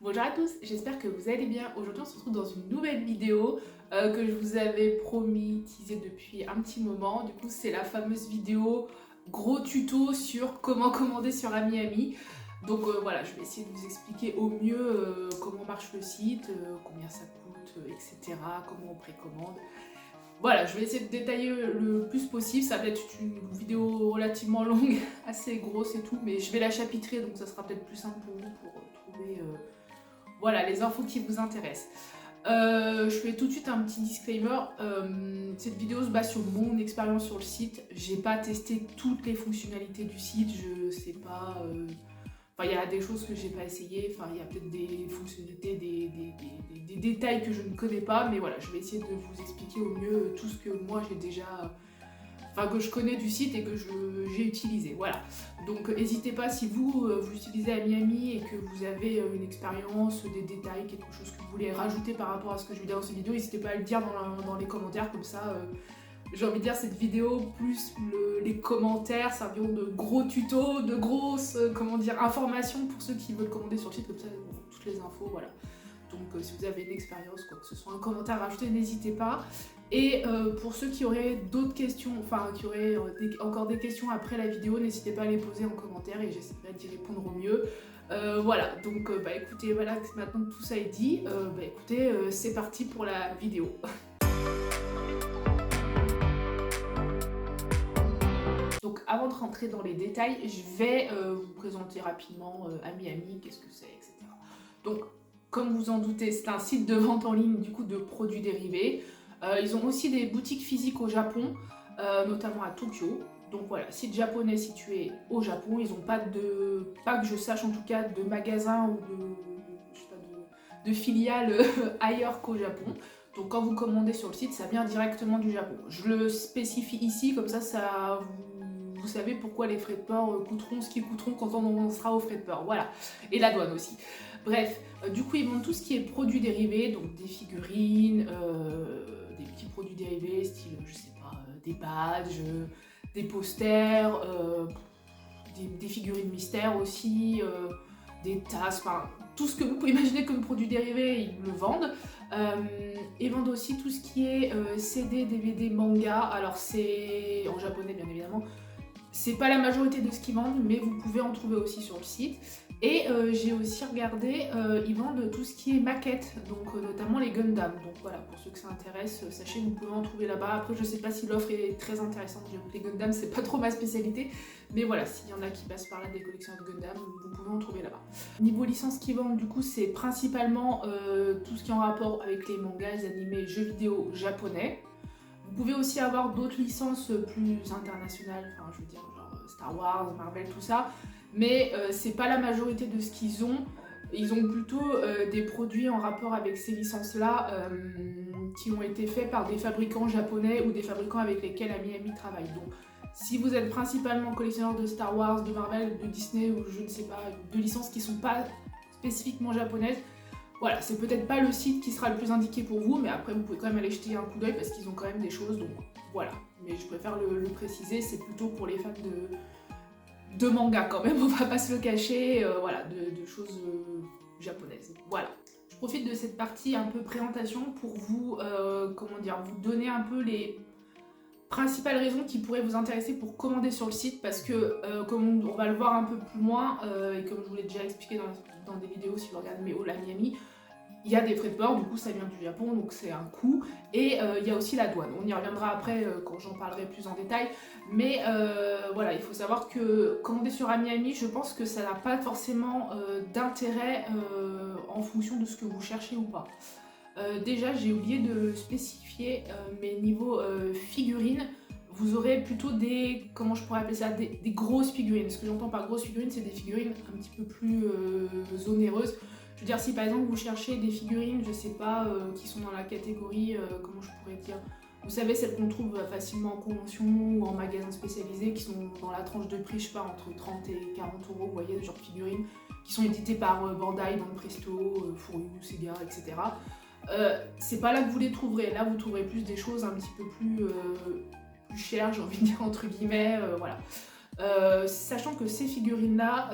Bonjour à tous, j'espère que vous allez bien. Aujourd'hui on se retrouve dans une nouvelle vidéo que je vous avais promis, teaser depuis un petit moment. Du coup c'est la fameuse vidéo gros tuto sur comment commander sur AmiAmi. Donc voilà, je vais essayer de vous expliquer au mieux comment marche le site, combien ça coûte, etc. Comment on précommande. Voilà, je vais essayer de détailler le plus possible. Ça va être une vidéo relativement longue, assez grosse et tout, mais je vais la chapitrer donc ça sera peut-être plus simple pour vous pour trouver voilà, les infos qui vous intéressent. Je fais tout de suite un petit disclaimer. Cette vidéo se base sur mon expérience sur le site. J'ai pas testé toutes les fonctionnalités du site. Je sais pas. Enfin, il y a des choses que j'ai pas essayé. Enfin, il y a peut-être des fonctionnalités, des détails que je ne connais pas. Mais voilà, je vais essayer de vous expliquer au mieux tout ce que moi j'ai déjà. Enfin, que je connais du site et que j'ai utilisé, voilà. Donc n'hésitez pas si vous utilisez AmiAmi et que vous avez une expérience, des détails, quelque chose que vous voulez rajouter par rapport à ce que je vais dire dans cette vidéo, n'hésitez pas à le dire dans les commentaires, comme ça j'ai envie de dire cette vidéo plus les commentaires serviront de gros tutos, de grosses informations pour ceux qui veulent commander sur le site, comme ça toutes les infos, voilà. Donc si vous avez une expérience, quoi que ce soit, un commentaire à rajouter, n'hésitez pas. Et pour ceux qui auraient d'autres questions, enfin qui auraient encore des questions après la vidéo, n'hésitez pas à les poser en commentaire et j'essaierai d'y répondre au mieux. Voilà, donc écoutez, voilà, maintenant que tout ça est dit, écoutez, c'est parti pour la vidéo. Donc avant de rentrer dans les détails, je vais vous présenter rapidement AmiAmi, qu'est-ce que c'est, etc. Donc comme vous en doutez, c'est un site de vente en ligne du coup de produits dérivés. Ils ont aussi des boutiques physiques au Japon, notamment à Tokyo. Donc voilà, site japonais situé au Japon. Ils n'ont pas que je sache en tout cas, de magasins ou de filiales ailleurs qu'au Japon. Donc quand vous commandez sur le site, ça vient directement du Japon. Je le spécifie ici, comme ça vous savez pourquoi les frais de port coûteront ce qu'ils coûteront quand on sera aux frais de port. Voilà, et la douane aussi. Bref, du coup ils vendent tout ce qui est produits dérivés, donc des figurines, des petits produits dérivés, style, je sais pas, des badges, des posters, des figurines mystères aussi, des tasses, enfin tout ce que vous pouvez imaginer comme produits dérivés, ils le vendent. Ils vendent aussi tout ce qui est CD, DVD, manga, alors c'est en japonais bien évidemment. C'est pas la majorité de ce qu'ils vendent, mais vous pouvez en trouver aussi sur le site. Et j'ai aussi regardé, ils vendent tout ce qui est maquettes, donc notamment les Gundam. Donc voilà, pour ceux que ça intéresse, sachez que vous pouvez en trouver là-bas. Après, je sais pas si l'offre est très intéressante, j'avoue que les Gundam, c'est pas trop ma spécialité. Mais voilà, s'il y en a qui passent par là des collections de Gundam, vous pouvez en trouver là-bas. Niveau licence qu'ils vendent, du coup, c'est principalement tout ce qui est en rapport avec les mangas, les animés, jeux vidéo japonais. Vous pouvez aussi avoir d'autres licences plus internationales, enfin je veux dire genre Star Wars, Marvel, tout ça, mais c'est pas la majorité de ce qu'ils ont. Ils ont plutôt des produits en rapport avec ces licences-là qui ont été faits par des fabricants japonais ou des fabricants avec lesquels AmiAmi travaille. Donc si vous êtes principalement collectionneur de Star Wars, de Marvel, de Disney ou je ne sais pas, de licences qui sont pas spécifiquement japonaises, voilà, c'est peut-être pas le site qui sera le plus indiqué pour vous, mais après vous pouvez quand même aller jeter un coup d'œil parce qu'ils ont quand même des choses, donc voilà. Mais je préfère le préciser, c'est plutôt pour les fans de manga quand même, on va pas se le cacher, voilà, de choses japonaises. Voilà. Je profite de cette partie un peu présentation pour vous, vous donner un peu les principales raisons qui pourraient vous intéresser pour commander sur le site parce que comme on va le voir un peu plus loin et comme je vous l'ai déjà expliqué dans des vidéos si vous regardez mes hauls AmiAmi, il y a des frais de port, du coup ça vient du Japon donc c'est un coût et il y a aussi la douane. On y reviendra après quand j'en parlerai plus en détail, mais voilà, il faut savoir que commander sur AmiAmi, je pense que ça n'a pas forcément d'intérêt en fonction de ce que vous cherchez ou pas. Déjà, j'ai oublié de spécifier, mais niveau figurines, vous aurez plutôt des, comment je pourrais appeler ça, des grosses figurines. Ce que j'entends par grosses figurines, c'est des figurines un petit peu plus onéreuses. Je veux dire, si par exemple vous cherchez des figurines, je sais pas, qui sont dans la catégorie, comment je pourrais dire, vous savez, celles qu'on trouve facilement en convention ou en magasin spécialisé, qui sont dans la tranche de prix, je sais pas, entre 30 et 40 euros, vous voyez, ce genre de figurines, qui sont éditées par Bandai, dans le Presto, Furyu, Sega, etc. C'est pas là que vous les trouverez, là vous trouverez plus des choses un petit peu plus chères, j'ai envie de dire entre guillemets, voilà. Sachant que ces figurines-là,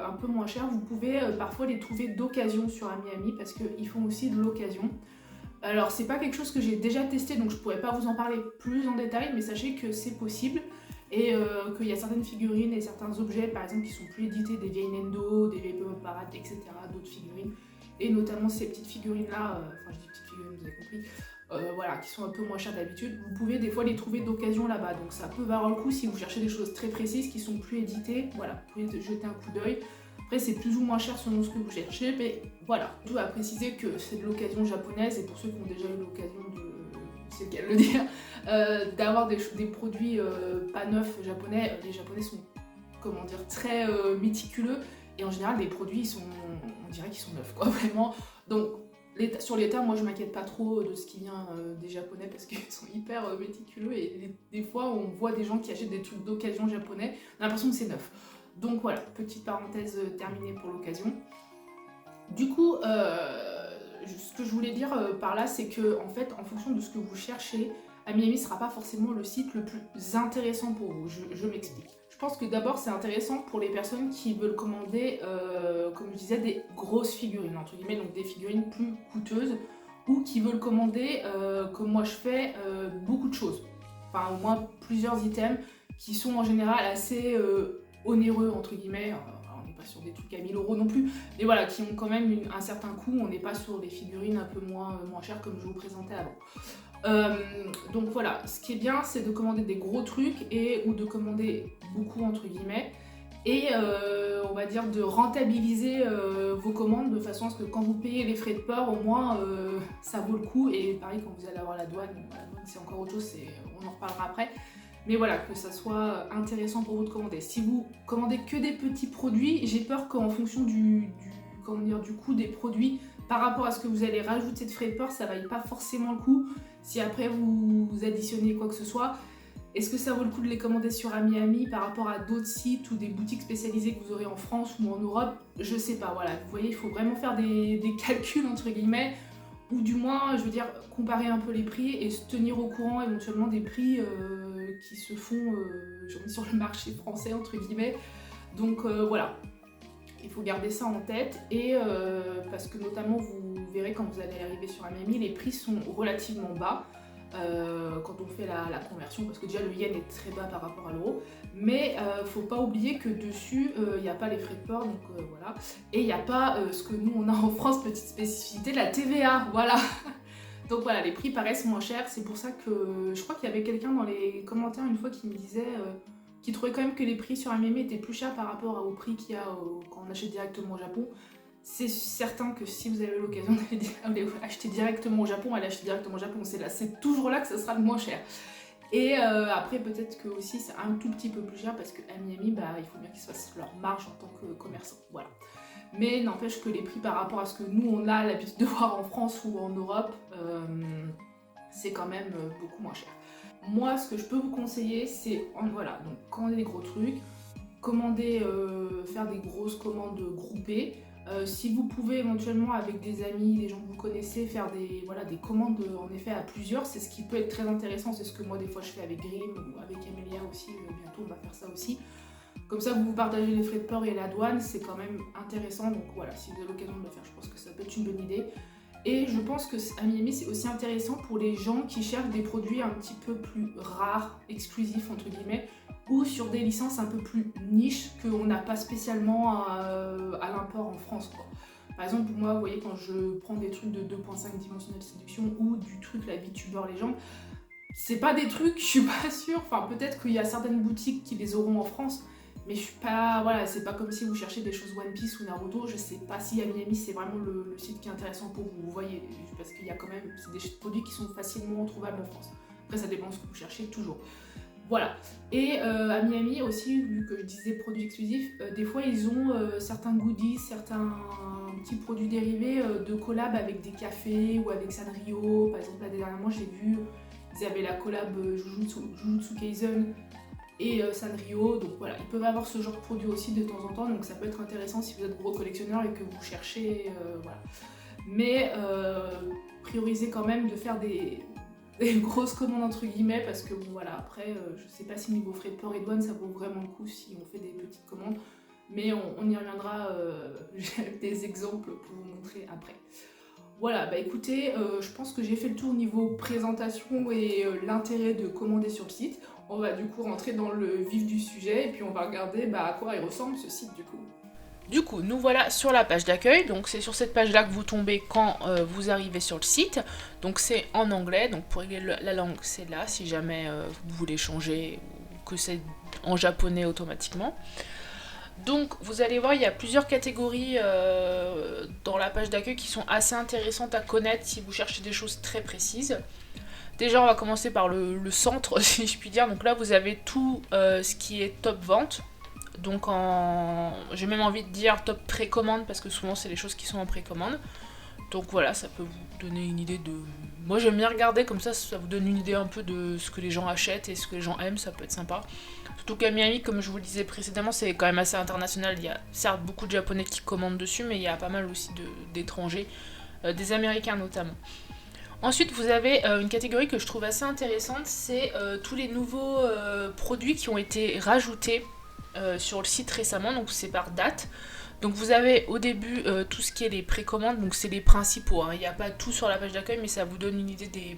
un peu moins chères, vous pouvez parfois les trouver d'occasion sur AmiAmi parce qu'ils font aussi de l'occasion. Alors c'est pas quelque chose que j'ai déjà testé donc je pourrais pas vous en parler plus en détail, mais sachez que c'est possible et qu'il y a certaines figurines et certains objets par exemple qui sont plus édités, des vieilles Nendo, des vieilles Pop Parade, etc. d'autres figurines, et notamment ces petites figurines là, enfin je dis petites figurines, vous avez compris, voilà, qui sont un peu moins chères d'habitude, vous pouvez des fois les trouver d'occasion là-bas, donc ça peut valoir le coup si vous cherchez des choses très précises qui sont plus éditées, voilà, vous pouvez jeter un coup d'œil. Après c'est plus ou moins cher selon ce que vous cherchez, mais voilà. Tout à préciser que c'est de l'occasion japonaise, et pour ceux qui ont déjà eu l'occasion de, c'est le cas de le dire, d'avoir des produits pas neufs japonais, les japonais sont, comment dire, très méticuleux, et en général les produits on dirait qu'ils sont neufs quoi, vraiment. Donc sur l'état, moi je m'inquiète pas trop de ce qui vient des japonais parce qu'ils sont hyper méticuleux, et des fois on voit des gens qui achètent des trucs d'occasion japonais, on a l'impression que c'est neuf. Donc voilà, petite parenthèse terminée pour l'occasion. Du coup, ce que je voulais dire par là, c'est que en fait, en fonction de ce que vous cherchez, AmiAmi ne sera pas forcément le site le plus intéressant pour vous. Je m'explique. Je pense que d'abord, c'est intéressant pour les personnes qui veulent commander, comme je disais, des grosses figurines, entre guillemets, donc des figurines plus coûteuses, ou qui veulent commander, comme moi je fais, beaucoup de choses. Enfin, au moins plusieurs items qui sont en général assez onéreux, entre guillemets. On n'est pas sur des trucs à 1000 € non plus, mais voilà, qui ont quand même un certain coût. On n'est pas sur des figurines un peu moins chères comme je vous présentais avant. Donc voilà, ce qui est bien, c'est de commander des gros trucs ou de commander beaucoup, entre guillemets, et on va dire de rentabiliser vos commandes de façon à ce que quand vous payez les frais de port, au moins ça vaut le coup. Et pareil, quand vous allez avoir la douane c'est encore autre chose, on en reparlera après. Mais voilà, que ça soit intéressant pour vous de commander. Si vous commandez que des petits produits, j'ai peur qu'en fonction du coût des produits, par rapport à ce que vous allez rajouter de frais de port, ça ne vaille pas forcément le coup. Si après vous additionnez quoi que ce soit, est-ce que ça vaut le coup de les commander sur AmiAmi par rapport à d'autres sites ou des boutiques spécialisées que vous aurez en France ou en Europe? Je sais pas, voilà. Vous voyez, il faut vraiment faire des calculs, entre guillemets, ou du moins, je veux dire, comparer un peu les prix et se tenir au courant éventuellement des prix qui se font sur le marché français, entre guillemets. Donc voilà, il faut garder ça en tête, et parce que notamment vous verrez quand vous allez arriver sur AmiAmi, les prix sont relativement bas quand on fait la conversion, parce que déjà le yen est très bas par rapport à l'euro, mais faut pas oublier que dessus il n'y a pas les frais de port, donc voilà, et il n'y a pas ce que nous on a en France, petite spécificité, la TVA, voilà. Donc voilà, les prix paraissent moins chers, c'est pour ça que je crois qu'il y avait quelqu'un dans les commentaires une fois qui me disait qu'il trouvait quand même que les prix sur AmiAmi étaient plus chers par rapport au prix qu'il y a quand on achète directement au Japon. C'est certain que si vous avez l'occasion d'aller acheter directement au Japon, allez acheter directement au Japon, c'est toujours là que ça sera le moins cher. Et après peut-être que aussi c'est un tout petit peu plus cher parce que AmiAmi, il faut bien qu'ils se fassent leur marge en tant que commerçant, voilà. Mais n'empêche que les prix par rapport à ce que nous on a l'habitude de voir en France ou en Europe, c'est quand même beaucoup moins cher. Moi, ce que je peux vous conseiller, c'est voilà, donc commander des gros trucs, faire des grosses commandes groupées. Si vous pouvez éventuellement avec des amis, des gens que vous connaissez, faire des commandes en effet à plusieurs, c'est ce qui peut être très intéressant. C'est ce que moi des fois je fais avec Grimm ou avec Emilia aussi, bientôt on va faire ça aussi. Comme ça, vous partagez les frais de port et la douane, c'est quand même intéressant. Donc voilà, si vous avez l'occasion de le faire, je pense que ça peut être une bonne idée. Et je pense que AmiAmi, c'est aussi intéressant pour les gens qui cherchent des produits un petit peu plus rares, exclusifs entre guillemets, ou sur des licences un peu plus niches qu'on n'a pas spécialement à l'import en France, quoi. Par exemple, moi, vous voyez, quand je prends des trucs de 2.5 dimensionnel séduction ou du truc la VTuber légende, c'est pas des trucs, je suis pas sûre, enfin peut-être qu'il y a certaines boutiques qui les auront en France, mais je suis pas, voilà, c'est pas comme si vous cherchez des choses One Piece ou Naruto. Je sais pas si AmiAmi c'est vraiment le site qui est intéressant pour vous, vous voyez, parce qu'il y a quand même, c'est des produits qui sont facilement trouvables en France. Après ça dépend de ce que vous cherchez toujours. Voilà. Et AmiAmi aussi, vu que je disais produits exclusifs, des fois ils ont certains goodies, certains petits produits dérivés de collab avec des cafés ou avec Sanrio. Par exemple là dernièrement j'ai vu, ils avaient la collab Jujutsu Kaisen et Sanrio, donc voilà, ils peuvent avoir ce genre de produit aussi de temps en temps, donc ça peut être intéressant si vous êtes gros collectionneur et que vous cherchez, voilà. Mais priorisez quand même de faire des grosses commandes entre guillemets, parce que bon voilà, après je sais pas si niveau frais de port et douane ça vaut vraiment le coup si on fait des petites commandes, mais on y reviendra, j'ai des exemples pour vous montrer après. Voilà, bah écoutez, je pense que j'ai fait le tour niveau présentation et l'intérêt de commander sur le site. On va du coup rentrer dans le vif du sujet et puis on va regarder à quoi il ressemble ce site du coup. Du coup, nous voilà sur la page d'accueil, donc c'est sur cette page-là que vous tombez quand vous arrivez sur le site. Donc c'est en anglais, donc pour régler la langue, c'est là, si jamais vous voulez changer ou que c'est en japonais automatiquement. Donc vous allez voir, il y a plusieurs catégories dans la page d'accueil qui sont assez intéressantes à connaître si vous cherchez des choses très précises. Déjà on va commencer par le centre si je puis dire, donc là vous avez tout ce qui est top vente. Donc j'ai même envie de dire top précommande parce que souvent c'est les choses qui sont en précommande. Donc voilà, ça peut vous donner une idée de... Moi j'aime bien regarder comme ça vous donne une idée un peu de ce que les gens achètent et ce que les gens aiment, ça peut être sympa. Surtout qu'à Miami, comme je vous le disais précédemment, c'est quand même assez international. Il y a certes beaucoup de japonais qui commandent dessus, mais il y a pas mal aussi d'étrangers, des américains notamment. Ensuite, vous avez une catégorie que je trouve assez intéressante, c'est tous les nouveaux produits qui ont été rajoutés sur le site récemment, donc c'est par date. Donc vous avez au début tout ce qui est les précommandes, donc c'est les principaux, hein. Il n'y a pas tout sur la page d'accueil, mais ça vous donne une idée des...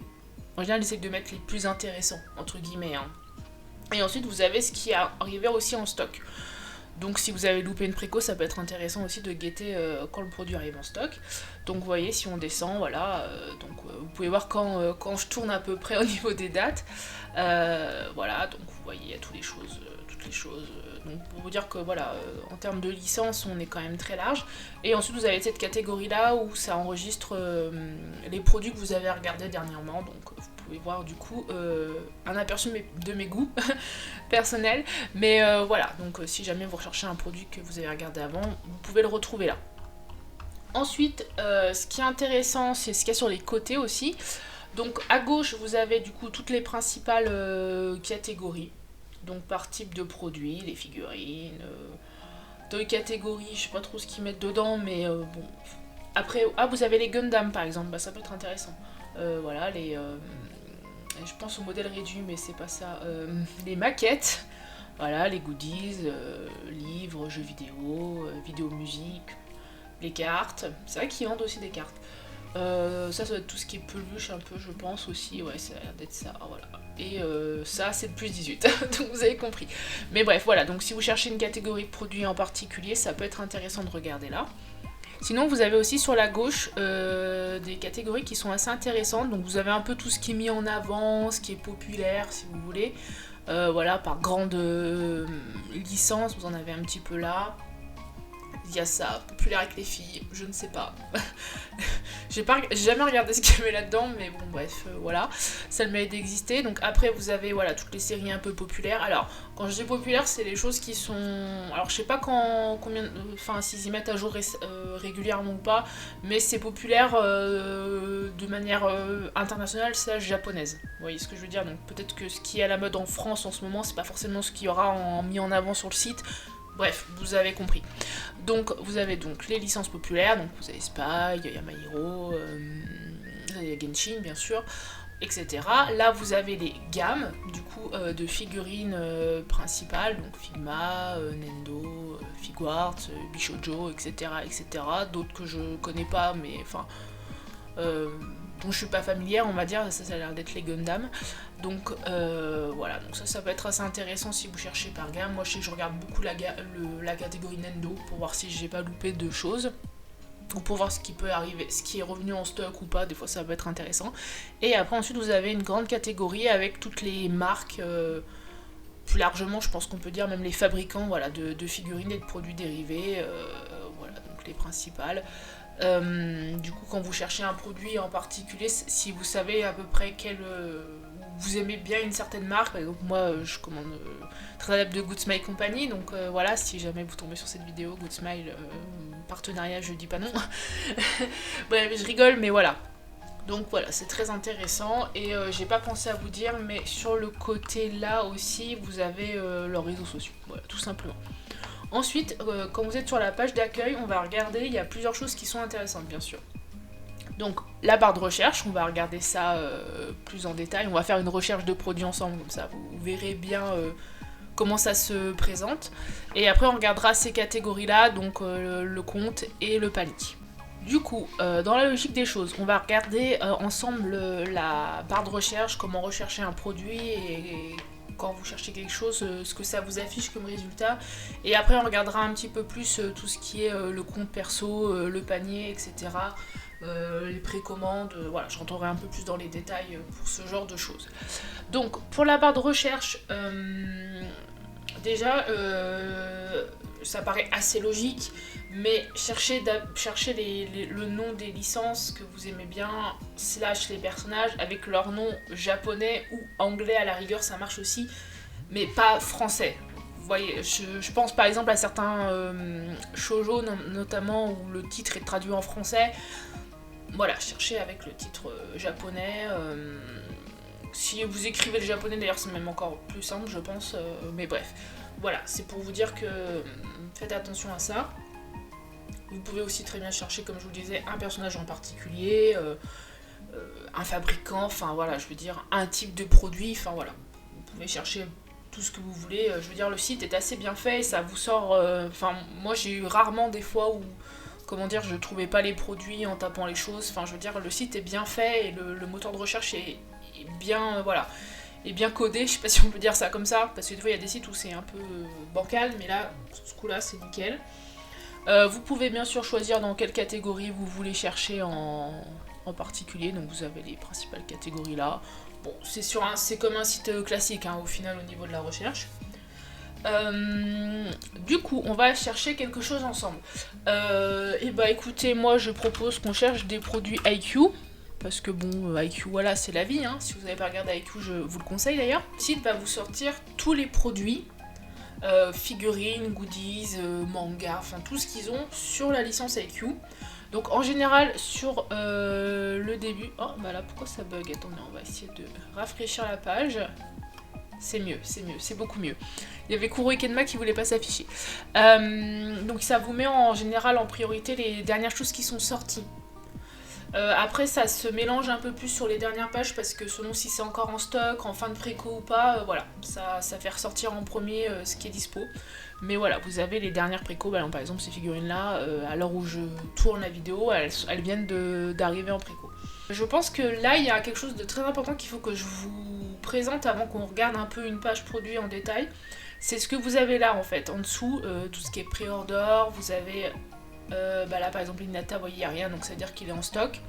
En général, j'essaie de mettre les plus intéressants, entre guillemets, hein. Et ensuite vous avez ce qui est arrivé aussi en stock. Donc si vous avez loupé une préco, ça peut être intéressant aussi de guetter quand le produit arrive en stock. Donc vous voyez, si on descend, voilà, vous pouvez voir quand je tourne à peu près au niveau des dates. Voilà, donc vous voyez, il y a toutes les choses. Donc pour vous dire que voilà, en termes de licence, on est quand même très large. Et ensuite vous avez cette catégorie là où ça enregistre les produits que vous avez regardés dernièrement. Donc vous pouvez voir du coup un aperçu de mes goûts personnels. Mais voilà, donc si jamais vous recherchez un produit que vous avez regardé avant, vous pouvez le retrouver là. Ensuite, ce qui est intéressant, c'est ce qu'il y a sur les côtés aussi. Donc à gauche, vous avez du coup toutes les principales catégories. Donc par type de produit, les figurines, de catégories, je sais pas trop ce qu'ils mettent dedans, mais bon. Après, vous avez les Gundam par exemple, ça peut être intéressant. Voilà, je pense au modèle réduit, mais c'est pas ça. Les maquettes, voilà, les goodies, livres, jeux vidéo, vidéo musique, les cartes. C'est vrai qu'ils vendent aussi des cartes. Ça doit être tout ce qui est peluche un peu, je pense aussi, ouais, ça a l'air d'être ça, voilà. Et ça, c'est le plus 18, donc vous avez compris. Mais bref, voilà, donc si vous cherchez une catégorie de produits en particulier, ça peut être intéressant de regarder là. Sinon, vous avez aussi sur la gauche des catégories qui sont assez intéressantes, donc vous avez un peu tout ce qui est mis en avant, ce qui est populaire, si vous voulez. Voilà, par grande licence, vous en avez un petit peu là. Il y a ça, populaire avec les filles, je ne sais pas. J'ai jamais regardé ce qu'il y avait là-dedans, mais bon bref, voilà, ça le mérite d'exister. Donc après vous avez voilà toutes les séries un peu populaires. Alors quand je dis populaire, c'est les choses qui sont... Alors je sais pas s'ils y mettent à jour régulièrement ou pas, mais c'est populaire de manière internationale, c'est japonaise. Vous voyez ce que je veux dire? Donc peut-être que ce qui est à la mode en France en ce moment, c'est pas forcément ce qu'il y aura mis en avant sur le site. Bref, vous avez compris. Donc vous avez donc les licences populaires, donc vous avez Spy, il y a My Hero, il y a Genshin bien sûr, etc. Là vous avez les gammes du coup de figurines principales, donc Figma, Nendo, Figuarts, Bishojo, etc. etc. D'autres que je connais pas, mais enfin... dont je suis pas familière, on va dire, ça a l'air d'être les Gundam. Donc voilà, donc ça peut être assez intéressant si vous cherchez par gamme. Moi je sais que je regarde beaucoup la catégorie Nendo pour voir si j'ai pas loupé de choses. Ou pour voir ce qui peut arriver, ce qui est revenu en stock ou pas, des fois ça peut être intéressant. Et après ensuite vous avez une grande catégorie avec toutes les marques, plus largement je pense qu'on peut dire même les fabricants voilà, de figurines et de produits dérivés, voilà donc les principales. Du coup quand vous cherchez un produit en particulier, si vous savez à peu près vous aimez bien une certaine marque, par exemple moi je commande très adepte de Good Smile Company, donc voilà, si jamais vous tombez sur cette vidéo, Good Smile, partenariat, je dis pas non. Bref, je rigole, mais voilà. Donc voilà, c'est très intéressant et j'ai pas pensé à vous dire, mais sur le côté là aussi, vous avez leurs réseaux sociaux, voilà, tout simplement. Ensuite, quand vous êtes sur la page d'accueil, on va regarder, il y a plusieurs choses qui sont intéressantes bien sûr. Donc la barre de recherche, on va regarder ça plus en détail, on va faire une recherche de produits ensemble, comme ça vous verrez bien comment ça se présente. Et après on regardera ces catégories-là, donc le compte et le panier. Du coup, dans la logique des choses, on va regarder ensemble la barre de recherche, comment rechercher un produit et quand vous cherchez quelque chose, ce que ça vous affiche comme résultat. Et après on regardera un petit peu plus tout ce qui est le compte perso, le panier, etc. Les précommandes, voilà, je rentrerai un peu plus dans les détails pour ce genre de choses. Donc pour la barre de recherche, déjà ça paraît assez logique, mais cherchez le nom des licences que vous aimez bien, slash les personnages avec leur nom japonais ou anglais à la rigueur, ça marche aussi, mais pas français. Vous voyez, je pense par exemple à certains shoujo notamment où le titre est traduit en français. Voilà, cherchez avec le titre japonais. Si vous écrivez le japonais, d'ailleurs, c'est même encore plus simple, je pense. Mais bref, voilà, c'est pour vous dire que faites attention à ça. Vous pouvez aussi très bien chercher, comme je vous disais, un personnage en particulier, un fabricant, enfin voilà, je veux dire, un type de produit, enfin voilà. Vous pouvez chercher tout ce que vous voulez. Je veux dire, le site est assez bien fait, ça vous sort... Enfin, moi, j'ai eu rarement des fois où... Comment dire, je trouvais pas les produits en tapant les choses. Enfin, je veux dire, le site est bien fait et le moteur de recherche est bien, voilà, est bien codé. Je sais pas si on peut dire ça comme ça, parce que des fois il y a des sites où c'est un peu bancal, mais là, ce coup-là, c'est nickel. Vous pouvez bien sûr choisir dans quelle catégorie vous voulez chercher en particulier. Donc vous avez les principales catégories là. Bon, c'est comme un site classique hein, au final au niveau de la recherche. Du coup, on va chercher quelque chose ensemble. Et bah écoutez, moi je propose qu'on cherche des produits IQ. Parce que bon, IQ, voilà, c'est la vie. Hein. Si vous n'avez pas regardé IQ, je vous le conseille d'ailleurs. Le site va vous sortir tous les produits, figurines, goodies, mangas, enfin tout ce qu'ils ont sur la licence IQ. Donc en général, sur le début... Oh, bah là, pourquoi ça bug? Attendez, on va essayer de rafraîchir la page. C'est mieux, c'est beaucoup mieux. Il y avait Kuro Ikenma qui voulait pas s'afficher. Donc ça vous met en général en priorité les dernières choses qui sont sorties. Après ça se mélange un peu plus sur les dernières pages parce que selon si c'est encore en stock, en fin de préco ou pas, voilà, ça fait ressortir en premier ce qui est dispo. Mais voilà, vous avez les dernières préco, bah, par exemple ces figurines là, à l'heure où je tourne la vidéo, elles viennent d'arriver en préco. Je pense que là il y a quelque chose de très important qu'il faut que je vous présente avant qu'on regarde un peu une page produit en détail. C'est ce que vous avez là en fait, en dessous, tout ce qui est pré-order, vous avez bah là par exemple Hinata, vous voyez il n'y a rien donc ça veut dire qu'il est en stock.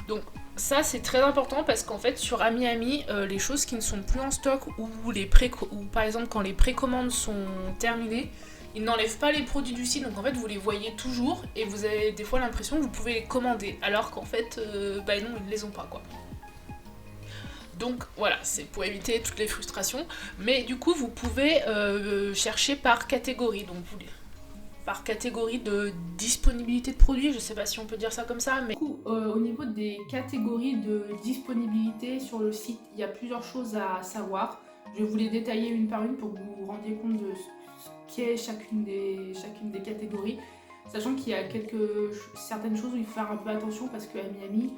Donc ça c'est très important parce qu'en fait sur AmiAmi, les choses qui ne sont plus en stock ou par exemple quand les précommandes sont terminées, ils n'enlèvent pas les produits du site, donc en fait vous les voyez toujours et vous avez des fois l'impression que vous pouvez les commander alors qu'en fait bah non ils ne les ont pas quoi. Donc voilà, c'est pour éviter toutes les frustrations, mais du coup vous pouvez chercher par catégorie, donc par catégorie de disponibilité de produits, je sais pas si on peut dire ça comme ça, mais du coup, au niveau des catégories de disponibilité sur le site, il y a plusieurs choses à savoir. Je vais vous les détailler une par une pour que vous vous rendiez compte de ce qu'est chacune des catégories, sachant qu'il y a certaines choses où il faut faire un peu attention parce que AmiAmi,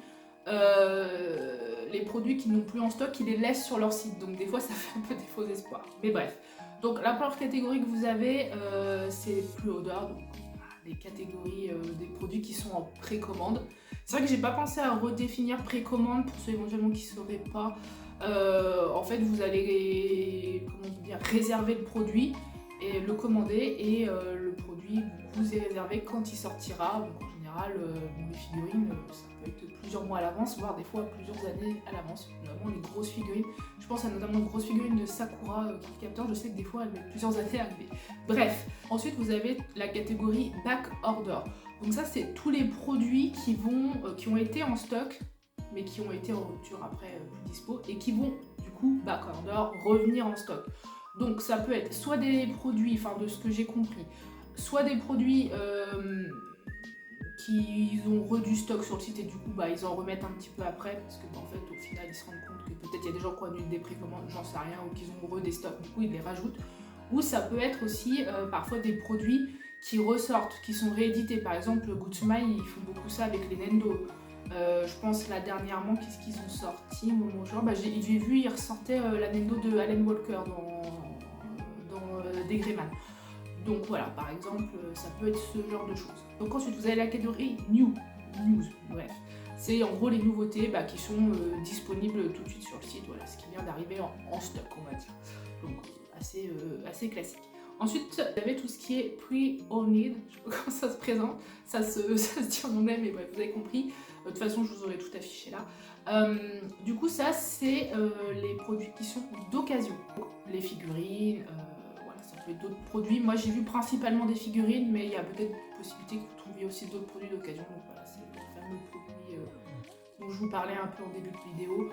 les produits qui n'ont plus en stock, ils les laissent sur leur site, donc des fois ça fait un peu des faux espoirs. Mais bref. Donc la première catégorie que vous avez, c'est pre-order, donc les catégories des produits qui sont en précommande. C'est vrai que j'ai pas pensé à redéfinir précommande pour ceux éventuellement qui ne sauraient pas. En fait, vous allez réserver le produit et le commander et le produit vous est réservé quand il sortira. Donc en général, les figurines, ça peut être plusieurs mois à l'avance, voire des fois plusieurs années à l'avance. Notamment les grosses figurines. Je pense à notamment une grosse figurine de Sakura Kid Captor, je sais que des fois elle met plusieurs années à arriver. Bref, ensuite vous avez la catégorie back order. Donc ça c'est tous les produits qui ont été en stock, mais qui ont été en rupture après plus dispo, et qui vont du coup back order revenir en stock. Donc ça peut être soit des produits, enfin de ce que j'ai compris, soit des produits qui ont du stock sur le site et du coup bah, ils en remettent un petit peu après parce que bah, en fait au final ils se rendent compte que peut-être il y a des gens qui ont annulé des précommandes, j'en sais rien, ou qu'ils ont des stocks, du coup ils les rajoutent. Ou ça peut être aussi parfois des produits qui ressortent, qui sont réédités. Par exemple Gutsumai ils font beaucoup ça avec les Nendo. Je pense là dernièrement, qu'est-ce qu'ils ont sorti au moment genre, j'ai vu, ils ressortaient l'anecdote de Alan Walker dans Degreyman. Donc voilà, par exemple, ça peut être ce genre de choses. Donc ensuite, vous avez la catégorie News, bref. C'est en gros les nouveautés qui sont disponibles tout de suite sur le site, voilà, ce qui vient d'arriver en stock, on va dire. Donc assez classique. Ensuite, vous avez tout ce qui est pre-owned, je sais pas comment ça se présente, ça se dit en anglais, mais bref, vous avez compris. De toute façon, je vous aurai tout affiché là. Du coup, ça, c'est les produits qui sont d'occasion. Les figurines, voilà, ça peut être d'autres produits. Moi, j'ai vu principalement des figurines, mais il y a peut-être possibilité que vous trouviez aussi d'autres produits d'occasion. Donc voilà, c'est le fameux produit dont je vous parlais un peu en début de vidéo.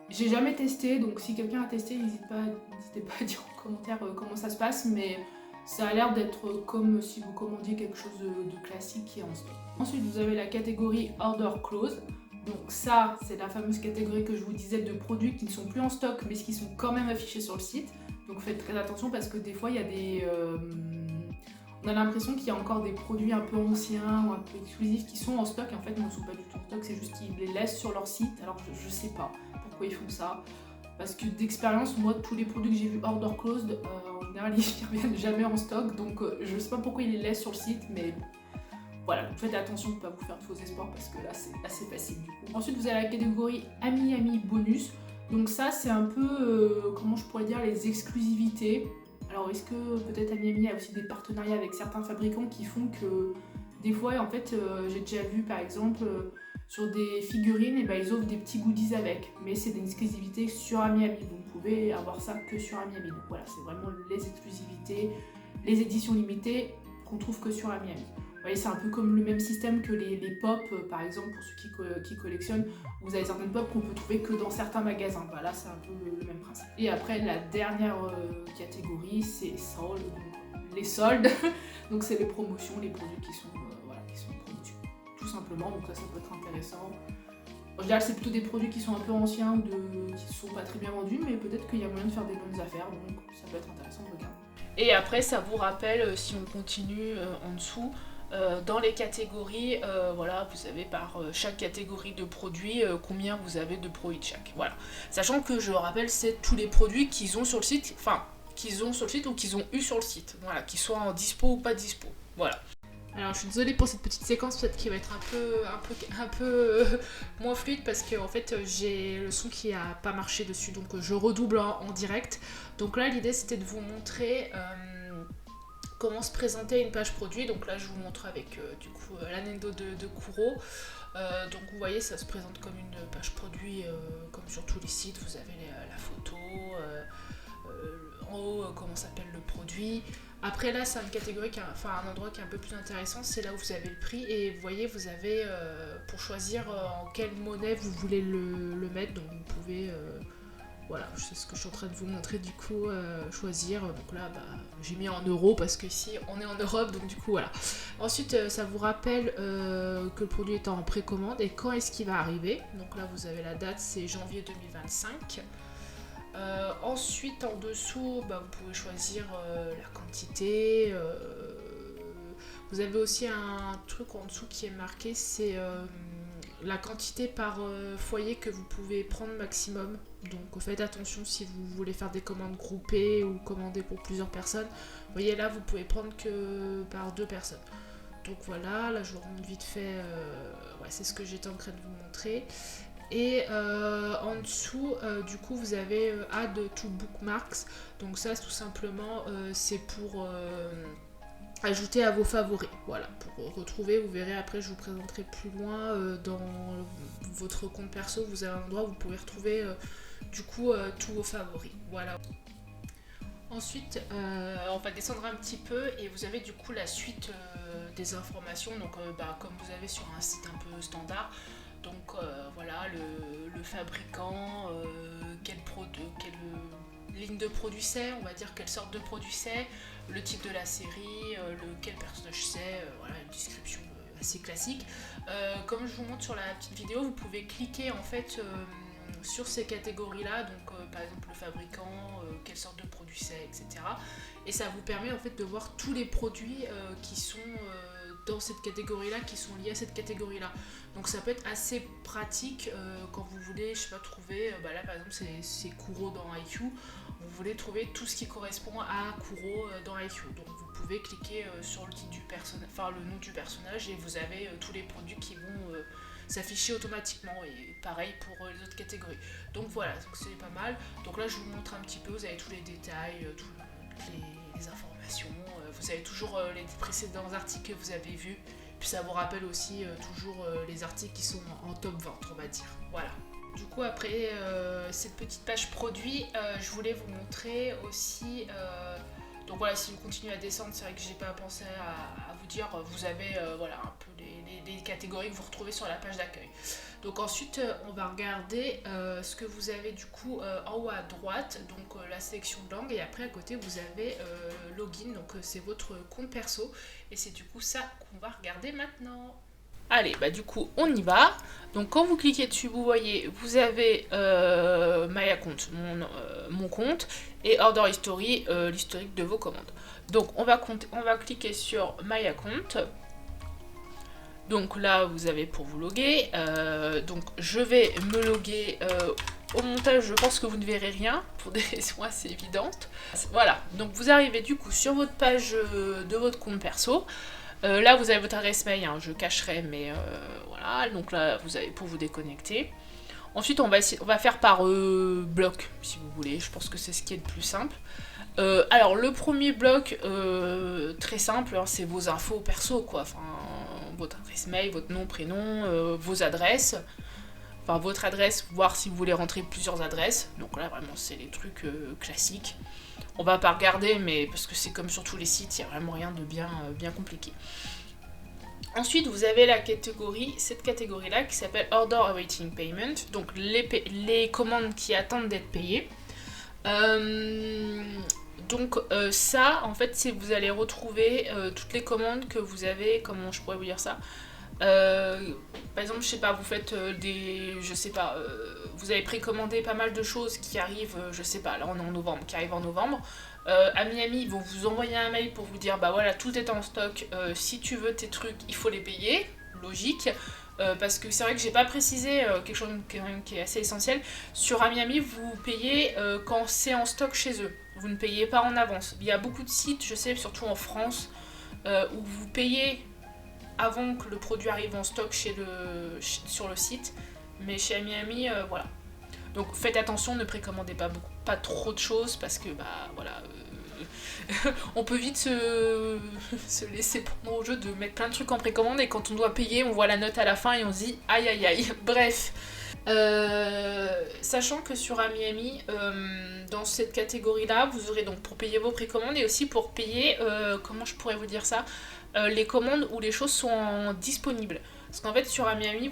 J'ai jamais testé, donc si quelqu'un a testé, n'hésitez pas à dire en commentaire comment ça se passe, mais ça a l'air d'être comme si vous commandiez quelque chose de classique qui est en stock. Ensuite, vous avez la catégorie Order Close. Donc ça, c'est la fameuse catégorie que je vous disais de produits qui ne sont plus en stock, mais qui sont quand même affichés sur le site. Donc faites très attention parce que des fois, il y a des... on a l'impression qu'il y a encore des produits un peu anciens ou un peu exclusifs qui sont en stock et en fait, ils ne sont pas du tout en stock, c'est juste qu'ils les laissent sur leur site. Alors je sais pas pourquoi ils font ça. Parce que d'expérience, moi, tous les produits que j'ai vus Order Closed, en général, ils ne reviennent jamais en stock. Donc, je sais pas pourquoi ils les laissent sur le site, mais voilà, faites attention de ne pas vous faire de faux espoirs parce que là, c'est assez facile du coup. Ensuite, vous avez la catégorie Ami Bonus. Donc ça, c'est un peu, comment je pourrais dire, les exclusivités. Alors, est-ce que peut-être Ami a aussi des partenariats avec certains fabricants qui font que des fois, en fait, j'ai déjà vu par exemple... sur des figurines, et ils offrent des petits goodies avec, mais c'est des exclusivités sur Ami. Vous ne pouvez avoir ça que sur Ami. Donc voilà, c'est vraiment les exclusivités, les éditions limitées qu'on trouve que sur Ami. Vous voyez, c'est un peu comme le même système que les pop, par exemple, pour ceux qui collectionnent. Vous avez certaines pop qu'on peut trouver que dans certains magasins. Voilà, c'est un peu le même principe. Et après, la dernière catégorie, c'est soldes, les soldes. Donc c'est les promotions, les produits qui sont promotion. Tout simplement, donc ça peut être intéressant. En général, c'est plutôt des produits qui sont un peu anciens ou qui sont pas très bien vendus, mais peut-être qu'il y a moyen de faire des bonnes affaires, donc ça peut être intéressant de regarder. Et après, ça vous rappelle, si on continue en dessous, dans les catégories, voilà, vous avez par chaque catégorie de produits combien vous avez de produits de chaque. Voilà. Sachant que, je rappelle, c'est tous les produits qu'ils ont sur le site, ou qu'ils ont eu sur le site, voilà, qu'ils soient en dispo ou pas dispo. Voilà. Alors je suis désolée pour cette petite séquence peut-être qui va être un peu moins fluide parce que en fait j'ai le son qui a pas marché dessus, donc je redouble en direct. Donc là l'idée c'était de vous montrer comment se présenter une page produit. Donc là je vous montre avec du coup l'anecdote de Kuro. Donc vous voyez ça se présente comme une page produit comme sur tous les sites. Vous avez la photo, en haut comment s'appelle le produit. Après là c'est une catégorie, un endroit qui est un peu plus intéressant, c'est là où vous avez le prix et vous voyez vous avez pour choisir en quelle monnaie vous voulez le mettre, donc vous pouvez voilà, c'est ce que je suis en train de vous montrer du coup, choisir, donc là j'ai mis en euros parce que ici on est en Europe, donc du coup voilà. Ensuite ça vous rappelle que le produit est en précommande et quand est-ce qu'il va arriver, donc là vous avez la date, c'est janvier 2025. Ensuite en dessous vous pouvez choisir la quantité, vous avez aussi un truc en dessous qui est marqué, c'est la quantité par foyer que vous pouvez prendre maximum, donc faites attention si vous voulez faire des commandes groupées ou commander pour plusieurs personnes, vous voyez là vous pouvez prendre que par 2 personnes. Donc voilà, là je vous remonte vite fait, ouais, c'est ce que j'étais en train de vous montrer. Et en dessous, du coup, vous avez Add to Bookmarks. Donc ça, tout simplement, c'est pour ajouter à vos favoris. Voilà, pour retrouver, vous verrez après, je vous présenterai plus loin dans votre compte perso. Vous avez un endroit où vous pouvez retrouver du coup tous vos favoris. Voilà. Ensuite, on va descendre un petit peu et vous avez du coup la suite des informations. Donc, comme vous avez sur un site un peu standard. Donc voilà, le fabricant, quelle ligne de produit c'est, on va dire quelle sorte de produit c'est, le titre de la série, quel personnage c'est, voilà, une description assez classique. Comme je vous montre sur la petite vidéo, vous pouvez cliquer en fait sur ces catégories-là, donc par exemple le fabricant, quelle sorte de produit c'est, etc. Et ça vous permet en fait de voir tous les produits qui sont dans cette catégorie-là qui sont liés à cette catégorie-là. Donc ça peut être assez pratique quand vous voulez, je sais pas, trouver, là par exemple c'est Kuro dans IQ, vous voulez trouver tout ce qui correspond à Kuro dans IQ. Donc vous pouvez cliquer sur le titre du personnage, enfin le nom du personnage et vous avez tous les produits qui vont s'afficher automatiquement et pareil pour les autres catégories. Donc voilà, donc c'est pas mal. Donc là je vous montre un petit peu, vous avez tous les détails, toutes les informations, vous avez toujours les précédents articles que vous avez vus, puis ça vous rappelle aussi toujours les articles qui sont en top 20 on va dire. Voilà. Du coup après cette petite page produit, je voulais vous montrer aussi donc voilà, si vous continuez à descendre, c'est vrai que j'ai pas pensé à vous dire, vous avez voilà, un peu les catégories que vous retrouvez sur la page d'accueil. Donc ensuite, on va regarder ce que vous avez du coup en haut à droite, donc la sélection de langue, et après à côté vous avez login, donc c'est votre compte perso, et c'est du coup ça qu'on va regarder maintenant. Allez, bah du coup on y va. Donc quand vous cliquez dessus, vous voyez, vous avez My Account, mon compte, et Order History, l'historique de vos commandes. Donc on va cliquer sur My Account. Donc là vous avez pour vous loguer. Donc je vais me loguer au montage, je pense que vous ne verrez rien pour des raisons assez évidentes. Voilà, donc vous arrivez du coup sur votre page de votre compte perso. Là vous avez votre adresse mail, hein, je cacherai, mais voilà, donc là vous avez pour vous déconnecter. Ensuite on va faire par bloc si vous voulez, je pense que c'est ce qui est le plus simple. Alors le premier bloc, très simple, hein, c'est vos infos perso quoi, enfin votre adresse mail, votre nom, prénom, vos adresses, enfin votre adresse, voir si vous voulez rentrer plusieurs adresses, donc là vraiment c'est les trucs classiques. On va pas regarder, mais parce que c'est comme sur tous les sites, il n'y a vraiment rien de bien compliqué. Ensuite, vous avez cette catégorie-là qui s'appelle Order Awaiting Payment, donc les commandes qui attendent d'être payées. Donc ça, en fait, c'est vous allez retrouver toutes les commandes que vous avez, comment je pourrais vous dire ça, par exemple, je sais pas, vous faites vous avez précommandé pas mal de choses qui arrivent, je sais pas, là on est en novembre, qui arrivent en novembre. À Miami, ils vont vous envoyer un mail pour vous dire, bah voilà, tout est en stock, si tu veux tes trucs, il faut les payer, logique. Parce que c'est vrai que j'ai pas précisé quelque chose qui est assez essentiel. Sur Miami, vous payez quand c'est en stock chez eux. Vous ne payez pas en avance. Il y a beaucoup de sites, je sais, surtout en France, où vous payez avant que le produit arrive en stock sur le site, mais chez Miami, voilà. Donc faites attention, ne précommandez pas trop de choses parce que voilà, on peut vite se laisser prendre au jeu de mettre plein de trucs en précommande et quand on doit payer, on voit la note à la fin et on se dit aïe aïe aïe. Bref, sachant que sur Miami, dans cette catégorie-là, vous aurez donc pour payer vos précommandes et aussi pour payer, comment je pourrais vous dire ça, les commandes où les choses sont disponibles. Parce qu'en fait, sur Miami,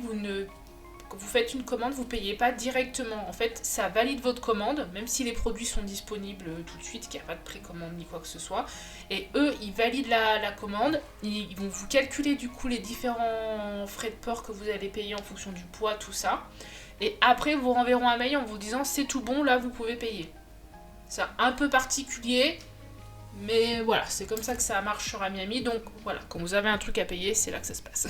quand vous faites une commande, vous ne payez pas directement. En fait, ça valide votre commande, même si les produits sont disponibles tout de suite, qu'il n'y a pas de précommande ni quoi que ce soit. Et eux, ils valident la commande. Ils vont vous calculer du coup les différents frais de port que vous allez payer en fonction du poids, tout ça. Et après, vous renverront un mail en vous disant c'est tout bon, là vous pouvez payer. C'est un peu particulier. Mais voilà, c'est comme ça que ça marche sur Miami. Donc voilà, quand vous avez un truc à payer, c'est là que ça se passe.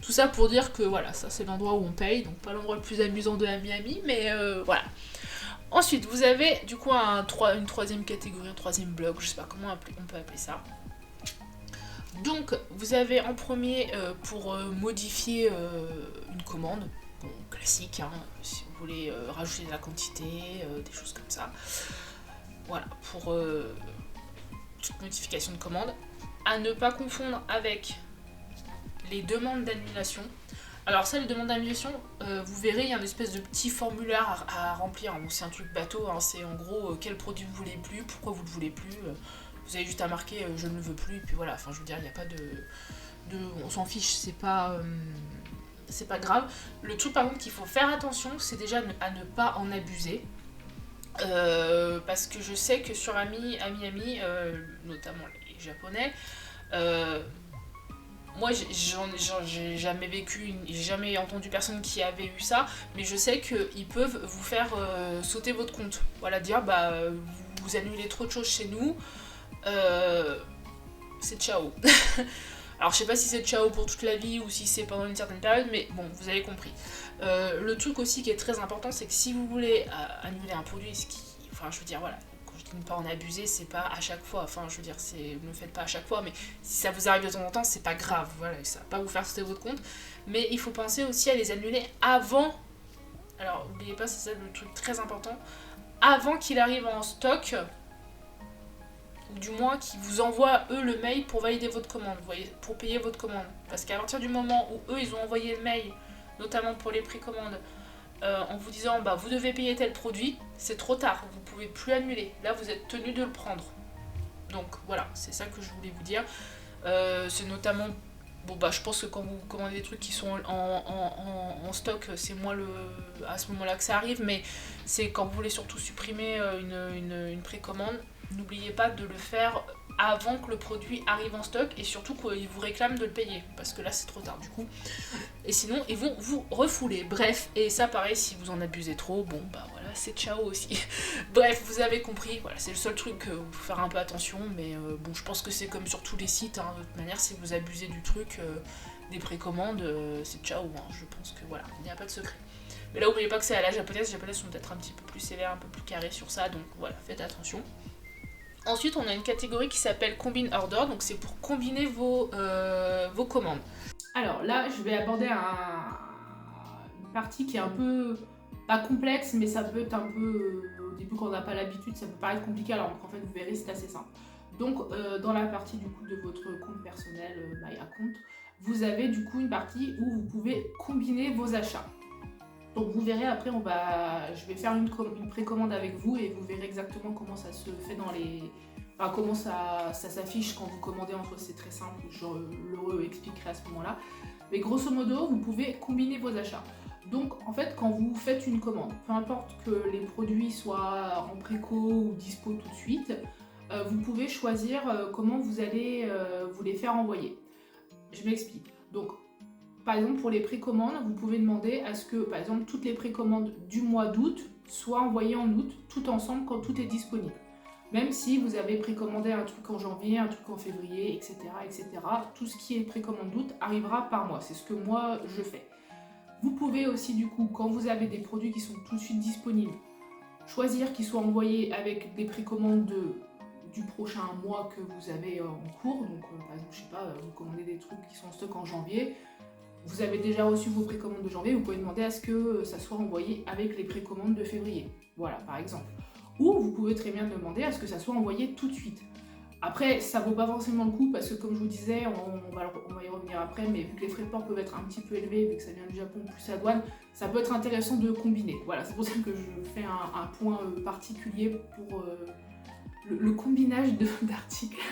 Tout ça pour dire que voilà, ça c'est l'endroit où on paye. Donc pas l'endroit le plus amusant de Miami, mais voilà. Ensuite, vous avez du coup une troisième catégorie, un troisième bloc, je sais pas comment on peut appeler ça. Donc vous avez en premier pour modifier une commande, bon, classique, hein, si vous voulez rajouter de la quantité, des choses comme ça. Voilà, pour toute modification de commande. À ne pas confondre avec les demandes d'annulation. Alors ça, les demandes d'annulation, vous verrez, il y a une espèce de petit formulaire à remplir. Bon, c'est un truc bateau, hein, c'est en gros quel produit vous voulez plus, pourquoi vous ne le voulez plus. Vous avez juste à marquer je ne le veux plus, et puis voilà, enfin je veux dire, il n'y a pas de on s'en fiche, c'est pas grave. Le truc par contre qu'il faut faire attention, c'est déjà à ne pas en abuser. Parce que je sais que sur Miami, notamment les japonais, moi j'ai jamais vécu, j'ai jamais entendu personne qui avait eu ça, mais je sais qu'ils peuvent vous faire sauter votre compte. Voilà, dire vous annulez trop de choses chez nous, c'est ciao. Alors je sais pas si c'est ciao pour toute la vie ou si c'est pendant une certaine période, mais bon, vous avez compris. Le truc aussi qui est très important, c'est que si vous voulez annuler un produit, enfin je veux dire voilà, quand je dis ne pas en abuser, c'est pas à chaque fois, enfin je veux dire, ne le faites pas à chaque fois, mais si ça vous arrive de temps en temps, c'est pas grave, voilà, ça va pas vous faire sauter votre compte, mais il faut penser aussi à les annuler avant, alors n'oubliez pas, c'est ça le truc très important, avant qu'il arrive en stock, ou du moins qu'ils vous envoient eux le mail pour valider votre commande, vous voyez, pour payer votre commande. Parce qu'à partir du moment où eux ils ont envoyé le mail, notamment pour les précommandes, en vous disant bah vous devez payer tel produit, c'est trop tard, vous pouvez plus annuler. Là vous êtes tenu de le prendre. Donc voilà, c'est ça que je voulais vous dire. C'est notamment bon bah je pense que quand vous commandez des trucs qui sont en stock, c'est moins à ce moment-là que ça arrive, mais c'est quand vous voulez surtout supprimer une précommande, n'oubliez pas de le faire avant que le produit arrive en stock et surtout qu'ils vous réclament de le payer parce que là c'est trop tard du coup et sinon ils vont vous refouler. Bref, et ça pareil, si vous en abusez trop, bon bah voilà, c'est ciao aussi. Bref, vous avez compris, voilà, c'est le seul truc où il faut faire un peu attention, mais bon je pense que c'est comme sur tous les sites, hein, de toute manière si vous abusez du truc des précommandes, c'est ciao, hein, je pense que voilà, il n'y a pas de secret. Mais là n'oubliez pas que c'est à la japonaise, les japonaises sont peut-être un petit peu plus sévères, un peu plus carrés sur ça, donc voilà, faites attention. Ensuite, on a une catégorie qui s'appelle Combine Order, donc c'est pour combiner vos commandes. Alors là, je vais aborder une partie qui est un peu, pas complexe, mais ça peut être un peu, au début quand on n'a pas l'habitude, ça peut paraître compliqué, alors en fait vous verrez, c'est assez simple. Donc dans la partie du coup de votre compte personnel, My Account, vous avez du coup une partie où vous pouvez combiner vos achats. Donc vous verrez après, je vais faire une précommande avec vous et vous verrez exactement comment ça se fait enfin, comment ça s'affiche quand vous commandez entre eux, c'est très simple, je le expliquerai à ce moment-là. Mais grosso modo, vous pouvez combiner vos achats. Donc en fait, quand vous faites une commande, peu importe que les produits soient en préco ou dispo tout de suite, vous pouvez choisir comment vous allez vous les faire envoyer. Je m'explique. Donc par exemple, pour les précommandes, vous pouvez demander à ce que, par exemple, toutes les précommandes du mois d'août soient envoyées en août, tout ensemble, quand tout est disponible. Même si vous avez précommandé un truc en janvier, un truc en février, etc., etc., tout ce qui est précommande d'août arrivera par mois. C'est ce que moi, je fais. Vous pouvez aussi, du coup, quand vous avez des produits qui sont tout de suite disponibles, choisir qu'ils soient envoyés avec des précommandes du prochain mois que vous avez en cours. Donc, par exemple, je sais pas, vous commandez des trucs qui sont en stock en janvier. Vous avez déjà reçu vos précommandes de janvier, vous pouvez demander à ce que ça soit envoyé avec les précommandes de février. Voilà, par exemple. Ou vous pouvez très bien demander à ce que ça soit envoyé tout de suite. Après, ça vaut pas forcément le coup parce que comme je vous disais, on va y revenir après, mais vu que les frais de port peuvent être un petit peu élevés, vu que ça vient du Japon plus la douane, ça peut être intéressant de combiner. Voilà, c'est pour ça que je fais un point particulier pour le combinage d'articles.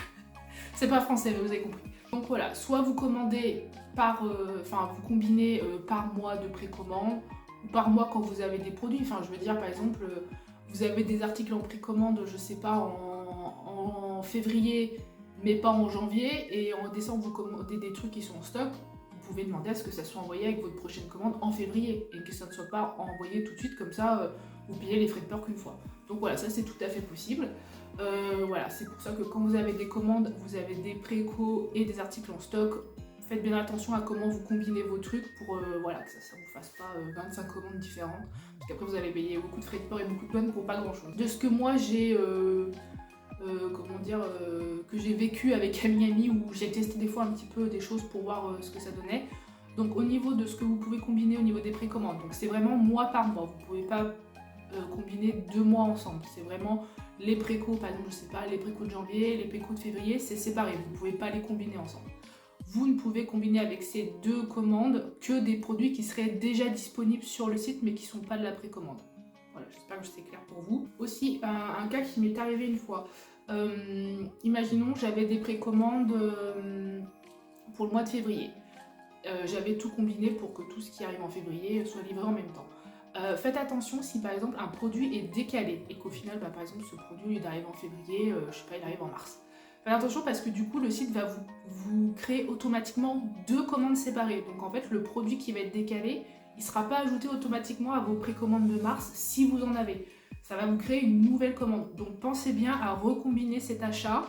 C'est pas français, mais vous avez compris. Donc voilà, soit vous commandez vous combinez par mois de précommande ou par mois quand vous avez des produits. Enfin, je veux dire, par exemple, vous avez des articles en précommande, je sais pas, en février, mais pas en janvier, et en décembre, vous commandez des trucs qui sont en stock. Vous pouvez demander à ce que ça soit envoyé avec votre prochaine commande en février et que ça ne soit pas envoyé tout de suite, comme ça, vous payez les frais de port qu'une fois. Donc voilà, ça c'est tout à fait possible. Voilà, c'est pour ça que quand vous avez des commandes, vous avez des précos et des articles en stock. Faites bien attention à comment vous combinez vos trucs pour voilà, que ça ne vous fasse pas 25 commandes différentes. Parce qu'après vous allez payer beaucoup de frais de port et beaucoup de douane pour pas grand chose. De ce que moi j'ai que j'ai vécu avec Ami où j'ai testé des fois un petit peu des choses pour voir ce que ça donnait. Donc au niveau de ce que vous pouvez combiner au niveau des précommandes, donc c'est vraiment mois par mois. Vous pouvez pas combiner 2 mois ensemble. C'est vraiment les précos, par exemple, je sais pas, les précos de janvier, les précos de février, c'est séparé. Vous ne pouvez pas les combiner ensemble. Vous ne pouvez combiner avec ces 2 commandes que des produits qui seraient déjà disponibles sur le site mais qui ne sont pas de la précommande. Voilà, j'espère que c'est clair pour vous. Aussi, un cas qui m'est arrivé une fois. Imaginons, j'avais des précommandes pour le mois de février. J'avais tout combiné pour que tout ce qui arrive en février soit livré en même temps. Faites attention si par exemple un produit est décalé et qu'au final, par exemple, ce produit au lieu d'arriver en février, je sais pas, il arrive en mars. Faites attention parce que du coup, le site va vous créer automatiquement 2 commandes séparées. Donc en fait, le produit qui va être décalé, il ne sera pas ajouté automatiquement à vos précommandes de mars si vous en avez. Ça va vous créer une nouvelle commande. Donc pensez bien à recombiner cet achat,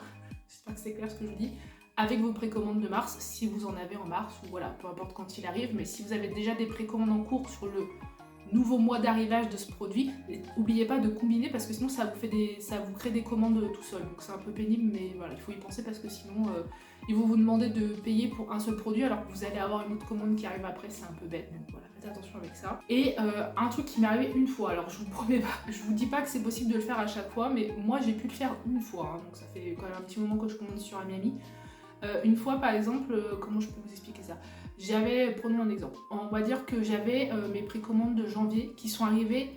j'espère que c'est clair ce que je dis, avec vos précommandes de mars, si vous en avez en mars, ou voilà, peu importe quand il arrive, mais si vous avez déjà des précommandes en cours sur le nouveau mois d'arrivage de ce produit, n'oubliez pas de combiner parce que sinon ça vous crée des commandes tout seul, donc c'est un peu pénible, mais voilà, il faut y penser parce que sinon ils vont vous demander de payer pour un seul produit alors que vous allez avoir une autre commande qui arrive après, c'est un peu bête, donc voilà, faites attention avec ça. Et un truc qui m'est arrivé une fois, alors je vous promets pas, je vous dis pas que c'est possible de le faire à chaque fois, mais moi j'ai pu le faire une fois, hein, donc ça fait quand même un petit moment que je commande sur Amiami. Une fois par exemple, comment je peux vous expliquer ça? Prenons un exemple, on va dire que j'avais mes précommandes de janvier qui sont arrivées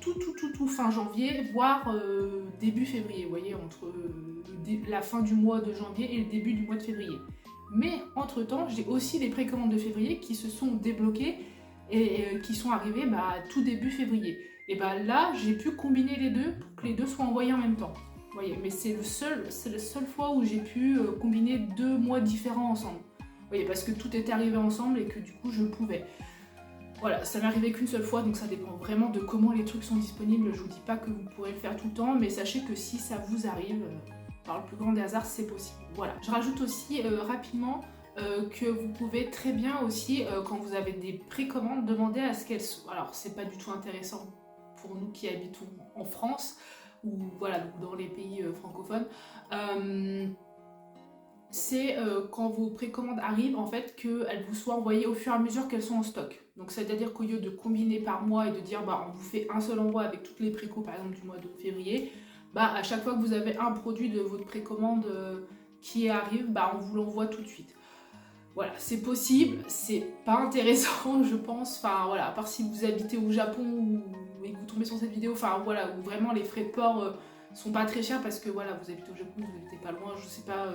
tout fin janvier, voire début février, vous voyez, entre la fin du mois de janvier et le début du mois de février. Mais entre temps, j'ai aussi les précommandes de février qui se sont débloquées et qui sont arrivées tout début février. Et là, j'ai pu combiner les deux pour que les deux soient envoyés en même temps. Vous voyez, mais c'est la seule fois où j'ai pu combiner 2 mois différents ensemble. Vous voyez, parce que tout était arrivé ensemble et que du coup je pouvais. Voilà, ça m'est arrivé qu'une seule fois, donc ça dépend vraiment de comment les trucs sont disponibles. Je vous dis pas que vous pourrez le faire tout le temps, mais sachez que si ça vous arrive, par le plus grand des hasards, c'est possible. Voilà, je rajoute aussi rapidement que vous pouvez très bien aussi, quand vous avez des précommandes, demander à ce qu'elles soient... Alors, c'est pas du tout intéressant pour nous qui habitons en France, ou voilà, donc dans les pays francophones, c'est quand vos précommandes arrivent, en fait, qu'elles vous soient envoyées au fur et à mesure qu'elles sont en stock. Donc c'est-à-dire qu'au lieu de combiner par mois et de dire on vous fait un seul envoi avec toutes les précos, par exemple du mois de février, à chaque fois que vous avez un produit de votre précommande qui arrive, on vous l'envoie tout de suite. Voilà, c'est possible, c'est pas intéressant je pense, enfin voilà, à part si vous habitez au Japon et que vous tombez sur cette vidéo, enfin voilà, où vraiment les frais de port sont pas très chers parce que voilà, vous habitez au Japon, vous habitez pas loin, je sais pas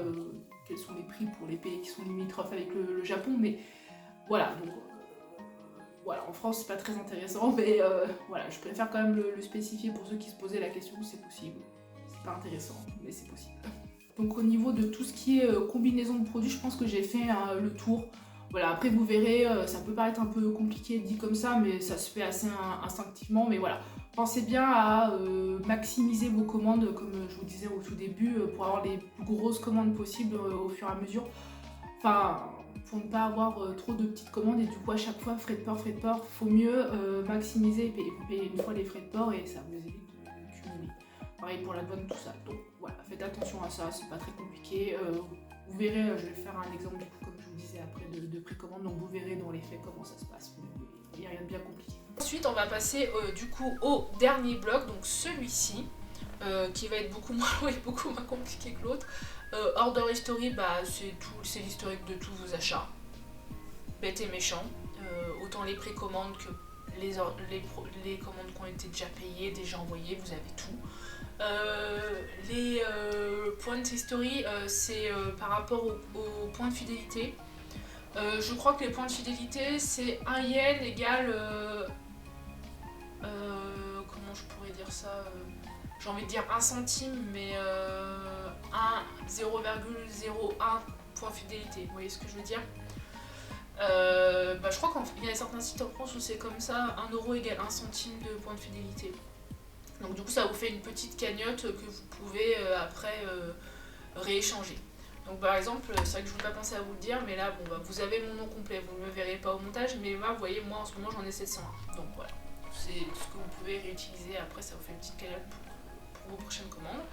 quels sont les prix pour les pays qui sont limitrophes avec le Japon, mais voilà, donc voilà, en France c'est pas très intéressant, mais voilà, je préfère quand même le spécifier pour ceux qui se posaient la question, c'est possible, c'est pas intéressant, mais c'est possible. Donc au niveau de tout ce qui est combinaison de produits, je pense que j'ai fait le tour. Voilà, après vous verrez, ça peut paraître un peu compliqué dit comme ça, mais ça se fait assez instinctivement, mais voilà. Pensez bien à maximiser vos commandes, comme je vous disais au tout début, pour avoir les plus grosses commandes possibles au fur et à mesure. Enfin, pour ne pas avoir trop de petites commandes et du coup à chaque fois frais de port, faut mieux maximiser et payer une fois les frais de port et ça vous évite de cumuler. Pareil pour la douane, tout ça. Donc voilà, faites attention à ça, c'est pas très compliqué. Vous verrez, je vais faire un exemple du coup, comme je vous disais après de précommande, donc vous verrez dans les faits comment ça se passe. Il n'y a rien de bien compliqué. Ensuite, on va passer du coup au dernier bloc, donc celui-ci, qui va être beaucoup moins long et beaucoup moins compliqué que l'autre. Order History, c'est l'historique de tous vos achats, bête et méchant, autant les précommandes que les commandes qui ont été déjà payées, déjà envoyées, vous avez tout. Les points history, c'est par rapport aux points de fidélité. Je crois que les points de fidélité, c'est 1 yen égale... comment je pourrais dire ça, j'ai envie de dire 1 centime, mais 0,01 point de fidélité. Vous voyez ce que je veux dire? Je crois qu'il y a certains sites en France où c'est comme ça, 1 euro égale 1 centime de point de fidélité. Donc du coup ça vous fait une petite cagnotte que vous pouvez après rééchanger. Donc par exemple, c'est vrai que je ne voulais pas penser à vous le dire, mais là vous avez mon nom complet, vous ne me verrez pas au montage, mais là vous voyez, moi en ce moment j'en ai 701. Donc voilà, c'est ce que vous pouvez réutiliser, après ça vous fait une petite cagnotte pour vos prochaines commandes.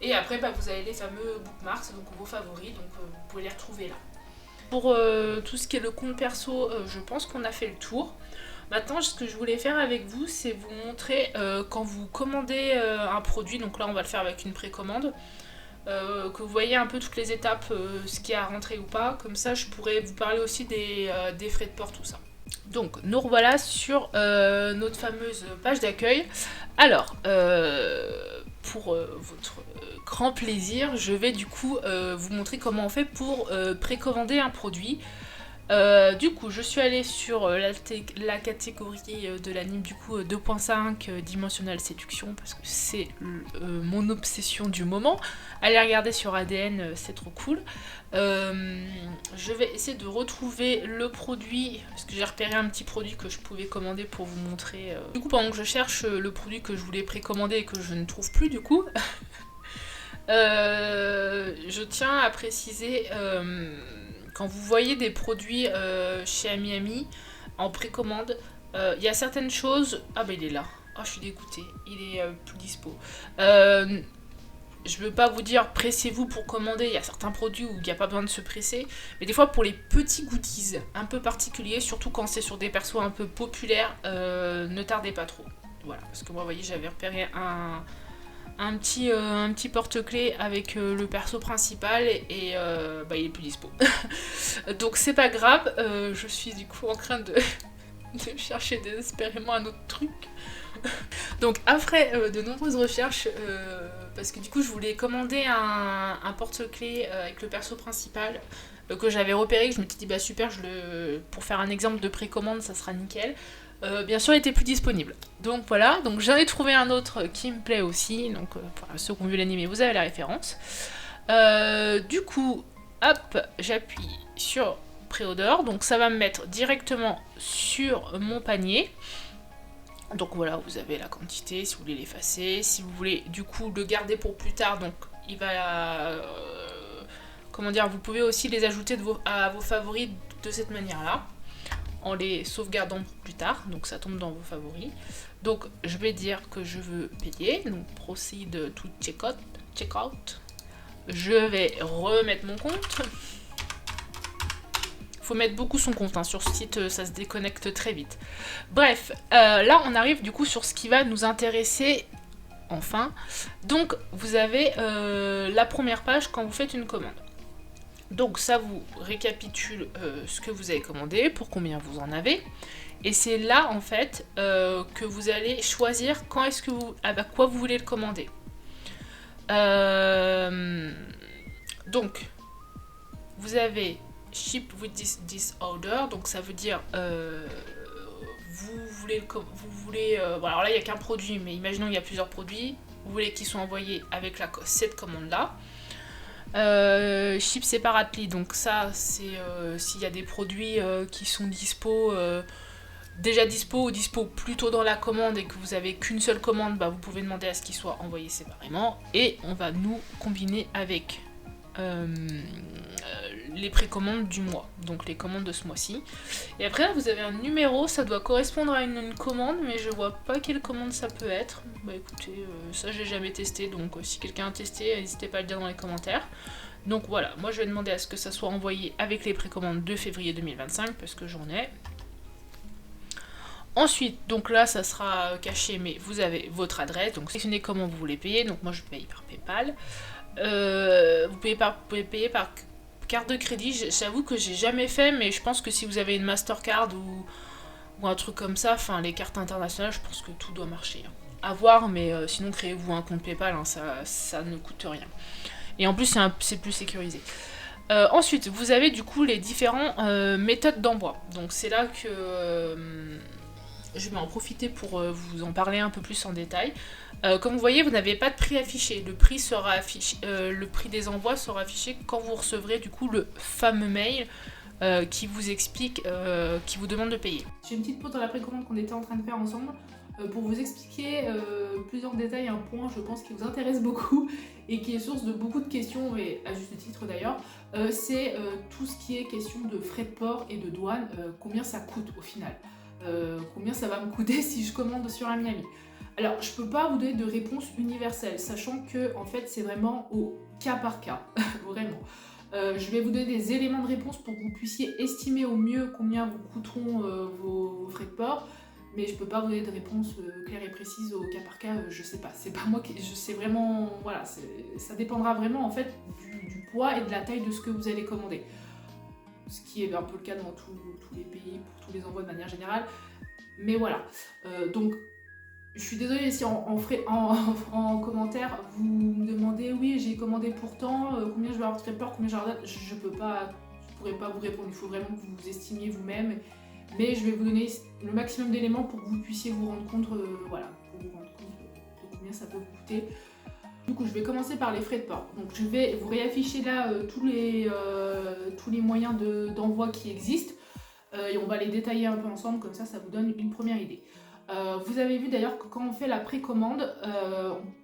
Et après vous avez les fameux bookmarks, donc vos favoris, donc vous pouvez les retrouver là. Pour tout ce qui est le compte perso, je pense qu'on a fait le tour. Maintenant, ce que je voulais faire avec vous, c'est vous montrer quand vous commandez un produit, donc là on va le faire avec une précommande, que vous voyez un peu toutes les étapes, ce qui est à rentrer ou pas, comme ça je pourrais vous parler aussi des frais de port, tout ça. Donc nous revoilà sur notre fameuse page d'accueil. Alors, pour votre grand plaisir, je vais du coup vous montrer comment on fait pour précommander un produit. Du coup, je suis allée sur la catégorie de l'anime du coup 2.5 Dimensional Séduction parce que c'est mon obsession du moment. Allez regarder sur ADN, c'est trop cool. Je vais essayer de retrouver le produit parce que j'ai repéré un petit produit que je pouvais commander pour vous montrer. Du coup, pendant que je cherche le produit que je voulais précommander et que je ne trouve plus du coup, Je tiens à préciser, quand vous voyez des produits chez Ami en précommande, il y a certaines choses... Ah bah il est là. Oh, je suis dégoûtée. Il est plus dispo. Je veux pas vous dire pressez-vous pour commander, il y a certains produits où il n'y a pas besoin de se presser, mais des fois pour les petits goodies un peu particuliers, surtout quand c'est sur des persos un peu populaires, ne tardez pas trop. Voilà, parce que moi, vous voyez, j'avais repéré un petit porte-clés avec le perso principal et bah, il est plus dispo. Donc c'est pas grave, je suis du coup en train de chercher désespérément un autre truc. Donc après de nombreuses recherches, parce que du coup je voulais commander un porte-clés avec le perso principal que j'avais repéré, que je me suis dit bah super, pour faire un exemple de précommande ça sera nickel. Bien sûr il était plus disponible. Donc voilà, donc j'en ai trouvé un autre qui me plaît aussi, donc pour ceux qui ont vu l'anime vous avez la référence. Du coup, hop, j'appuie sur Pre-order, donc ça va me mettre directement sur mon panier. Donc voilà, vous avez la quantité, si vous voulez l'effacer, si vous voulez du coup le garder pour plus tard, donc il va... comment dire, vous pouvez aussi les ajouter à vos favoris de cette manière-là, en les sauvegardant pour plus tard, donc ça tombe dans vos favoris. Donc je vais dire que je veux payer, donc proceed to checkout. Je vais remettre mon compte. Faut mettre beaucoup son compte, hein. Sur ce site ça se déconnecte très vite. Bref, là on arrive du coup sur ce qui va nous intéresser enfin. Donc vous avez la première page quand vous faites une commande. Donc ça vous récapitule ce que vous avez commandé, pour combien vous en avez. Et c'est là en fait que vous allez choisir quand est-ce que avec quoi vous voulez le commander. Donc vous avez ship with this order, donc ça veut dire vous voulez bon, alors là il n'y a qu'un produit, mais imaginons qu'il y a plusieurs produits, vous voulez qu'ils soient envoyés avec cette commande là. Ship separately, donc ça c'est s'il y a des produits qui sont déjà dispo ou dispo plutôt dans la commande et que vous avez qu'une seule commande, bah, vous pouvez demander à ce qu'ils soient envoyés séparément. Et on va nous combiner avec les précommandes du mois, donc les commandes de ce mois-ci. Et après vous avez un numéro, ça doit correspondre à une commande, mais je vois pas quelle commande ça peut être. Bah écoutez, ça j'ai jamais testé, donc si quelqu'un a testé, n'hésitez pas à le dire dans les commentaires. Donc voilà, moi je vais demander à ce que ça soit envoyé avec les précommandes de février 2025, parce que j'en ai. Ensuite, donc là ça sera caché, mais vous avez votre adresse, donc sélectionnez comment vous voulez payer, donc moi je paye par PayPal. Vous pouvez payer par carte de crédit, j'avoue que j'ai jamais fait, mais je pense que si vous avez une Mastercard ou un truc comme ça, enfin les cartes internationales, je pense que tout doit marcher. À voir, mais sinon créez-vous un compte PayPal, hein, ça ne coûte rien. Et en plus c'est plus sécurisé. Ensuite, vous avez du coup les différentes méthodes d'envoi. Donc c'est là que je vais en profiter pour vous en parler un peu plus en détail. Comme vous voyez, vous n'avez pas de prix affiché. Le prix sera affiché, le prix des envois sera affiché quand vous recevrez du coup le fameux mail qui vous explique, qui vous demande de payer. J'ai une petite pause dans la précommande qu'on était en train de faire ensemble pour vous expliquer plus en détail un point, je pense, qui vous intéresse beaucoup et qui est source de beaucoup de questions, et à juste titre d'ailleurs. C'est tout ce qui est question de frais de port et de douane, combien ça coûte au final. Combien ça va me coûter si je commande sur Ami. Alors, je peux pas vous donner de réponse universelle, sachant que en fait c'est vraiment au cas par cas, vraiment. Je vais vous donner des éléments de réponse pour que vous puissiez estimer au mieux combien vous coûteront vos frais de port, mais je peux pas vous donner de réponse claire et précise au cas par cas, je sais pas. C'est pas moi qui... Je sais vraiment... Voilà, ça dépendra vraiment en fait du poids et de la taille de ce que vous allez commander. Ce qui est un peu le cas dans tous les pays, pour tous les envois de manière générale. Mais voilà. Donc, je suis désolée si en commentaire, vous me demandez, oui, j'ai commandé pourtant, combien je vais avoir de frais de port, combien j'ai avoir... Je pourrais pas vous répondre. Il faut vraiment que vous estimiez vous-même. Mais je vais vous donner le maximum d'éléments pour que vous puissiez vous rendre compte, voilà, pour vous rendre compte de combien ça peut vous coûter. Du coup, je vais commencer par les frais de port. Donc, je vais vous réafficher là tous les moyens d'envoi qui existent. Et on va les détailler un peu ensemble, comme ça vous donne une première idée. Vous avez vu d'ailleurs que quand on fait la précommande,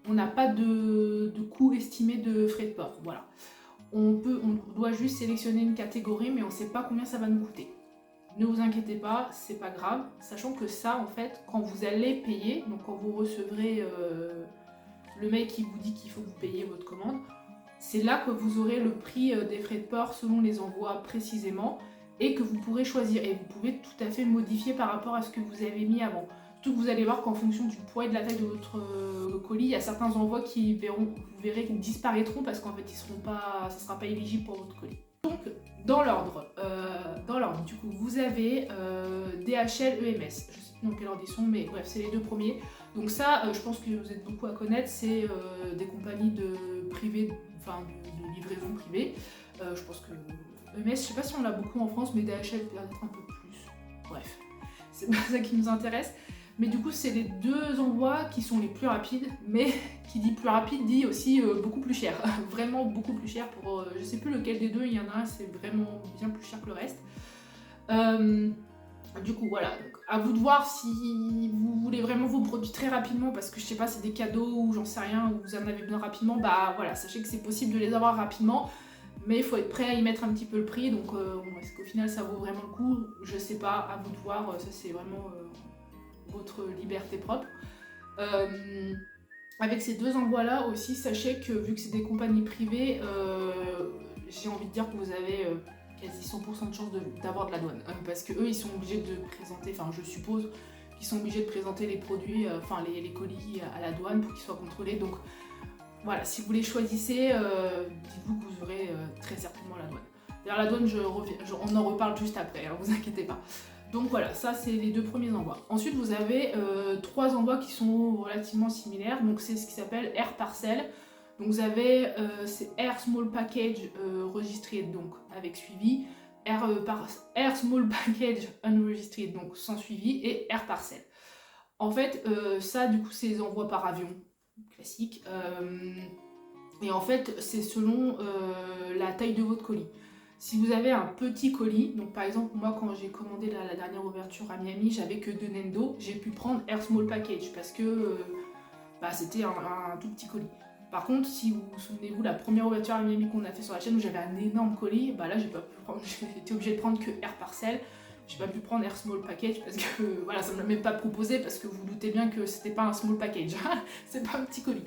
on n'a pas de coût estimé de frais de port. Voilà. On doit juste sélectionner une catégorie, mais on ne sait pas combien ça va nous coûter. Ne vous inquiétez pas, c'est pas grave, sachant que ça, en fait, quand vous allez payer, donc quand vous recevrez le mail qui vous dit qu'il faut que vous payiez votre commande, c'est là que vous aurez le prix des frais de port selon les envois précisément, et que vous pourrez choisir. Et vous pouvez tout à fait modifier par rapport à ce que vous avez mis avant. Surtout que vous allez voir qu'en fonction du poids et de la taille de votre colis, il y a certains envois qui vous verrez, qui disparaîtront parce qu'en fait, ça ne sera pas éligible pour votre colis. Donc, dans l'ordre, du coup, vous avez DHL, EMS. Je ne sais plus dans quel ordre ils sont, mais bref, c'est les deux premiers. Donc ça, je pense que vous êtes beaucoup à connaître, c'est des compagnies de livraison privée. Je pense que EMS, je ne sais pas si on l'a beaucoup en France, mais DHL peut-être un peu plus. Bref, c'est pas ça qui nous intéresse. Mais du coup, c'est les deux envois qui sont les plus rapides, mais qui dit plus rapide dit aussi beaucoup plus cher. Vraiment beaucoup plus cher pour... je sais plus lequel des deux, il y en a un, c'est vraiment bien plus cher que le reste. Du coup, voilà. Donc, à vous de voir si vous voulez vraiment vos produits très rapidement, parce que je sais pas, c'est des cadeaux ou j'en sais rien, ou vous en avez besoin rapidement, bah voilà, sachez que c'est possible de les avoir rapidement. Mais il faut être prêt à y mettre un petit peu le prix, donc est-ce qu'au final ça vaut vraiment le coup? Je sais pas, à vous de voir, ça c'est vraiment... votre liberté propre. Avec ces deux envois là aussi, sachez que vu que c'est des compagnies privées, j'ai envie de dire que vous avez quasi 100% de chance d'avoir de la douane, parce que eux ils sont obligés de présenter, enfin je suppose qu'ils sont obligés de présenter les produits, les colis à la douane pour qu'ils soient contrôlés. Donc voilà, si vous les choisissez, dites-vous que vous aurez très certainement la douane. D'ailleurs la douane, on en reparle juste après, hein, vous inquiétez pas. Donc voilà, ça c'est les deux premiers envois. Ensuite vous avez trois envois qui sont relativement similaires, donc c'est ce qui s'appelle Air Parcel. Donc vous avez c'est Air Small Package registré donc avec suivi, Air Small Package unregistered donc sans suivi et Air Parcel. En fait ça du coup c'est les envois par avion classique et en fait c'est selon la taille de votre colis. Si vous avez un petit colis, donc par exemple moi quand j'ai commandé la dernière ouverture à Miami, j'avais que 2 Nendo, j'ai pu prendre Air Small Package parce que c'était un tout petit colis. Par contre, si vous vous souvenez-vous, la première ouverture à Miami qu'on a fait sur la chaîne où j'avais un énorme colis, là j'ai été obligée de prendre que Air Parcel. J'ai pas pu prendre Air Small Package parce que voilà, ça me l'a même pas proposé parce que vous doutez bien que c'était pas un small package, c'est pas un petit colis.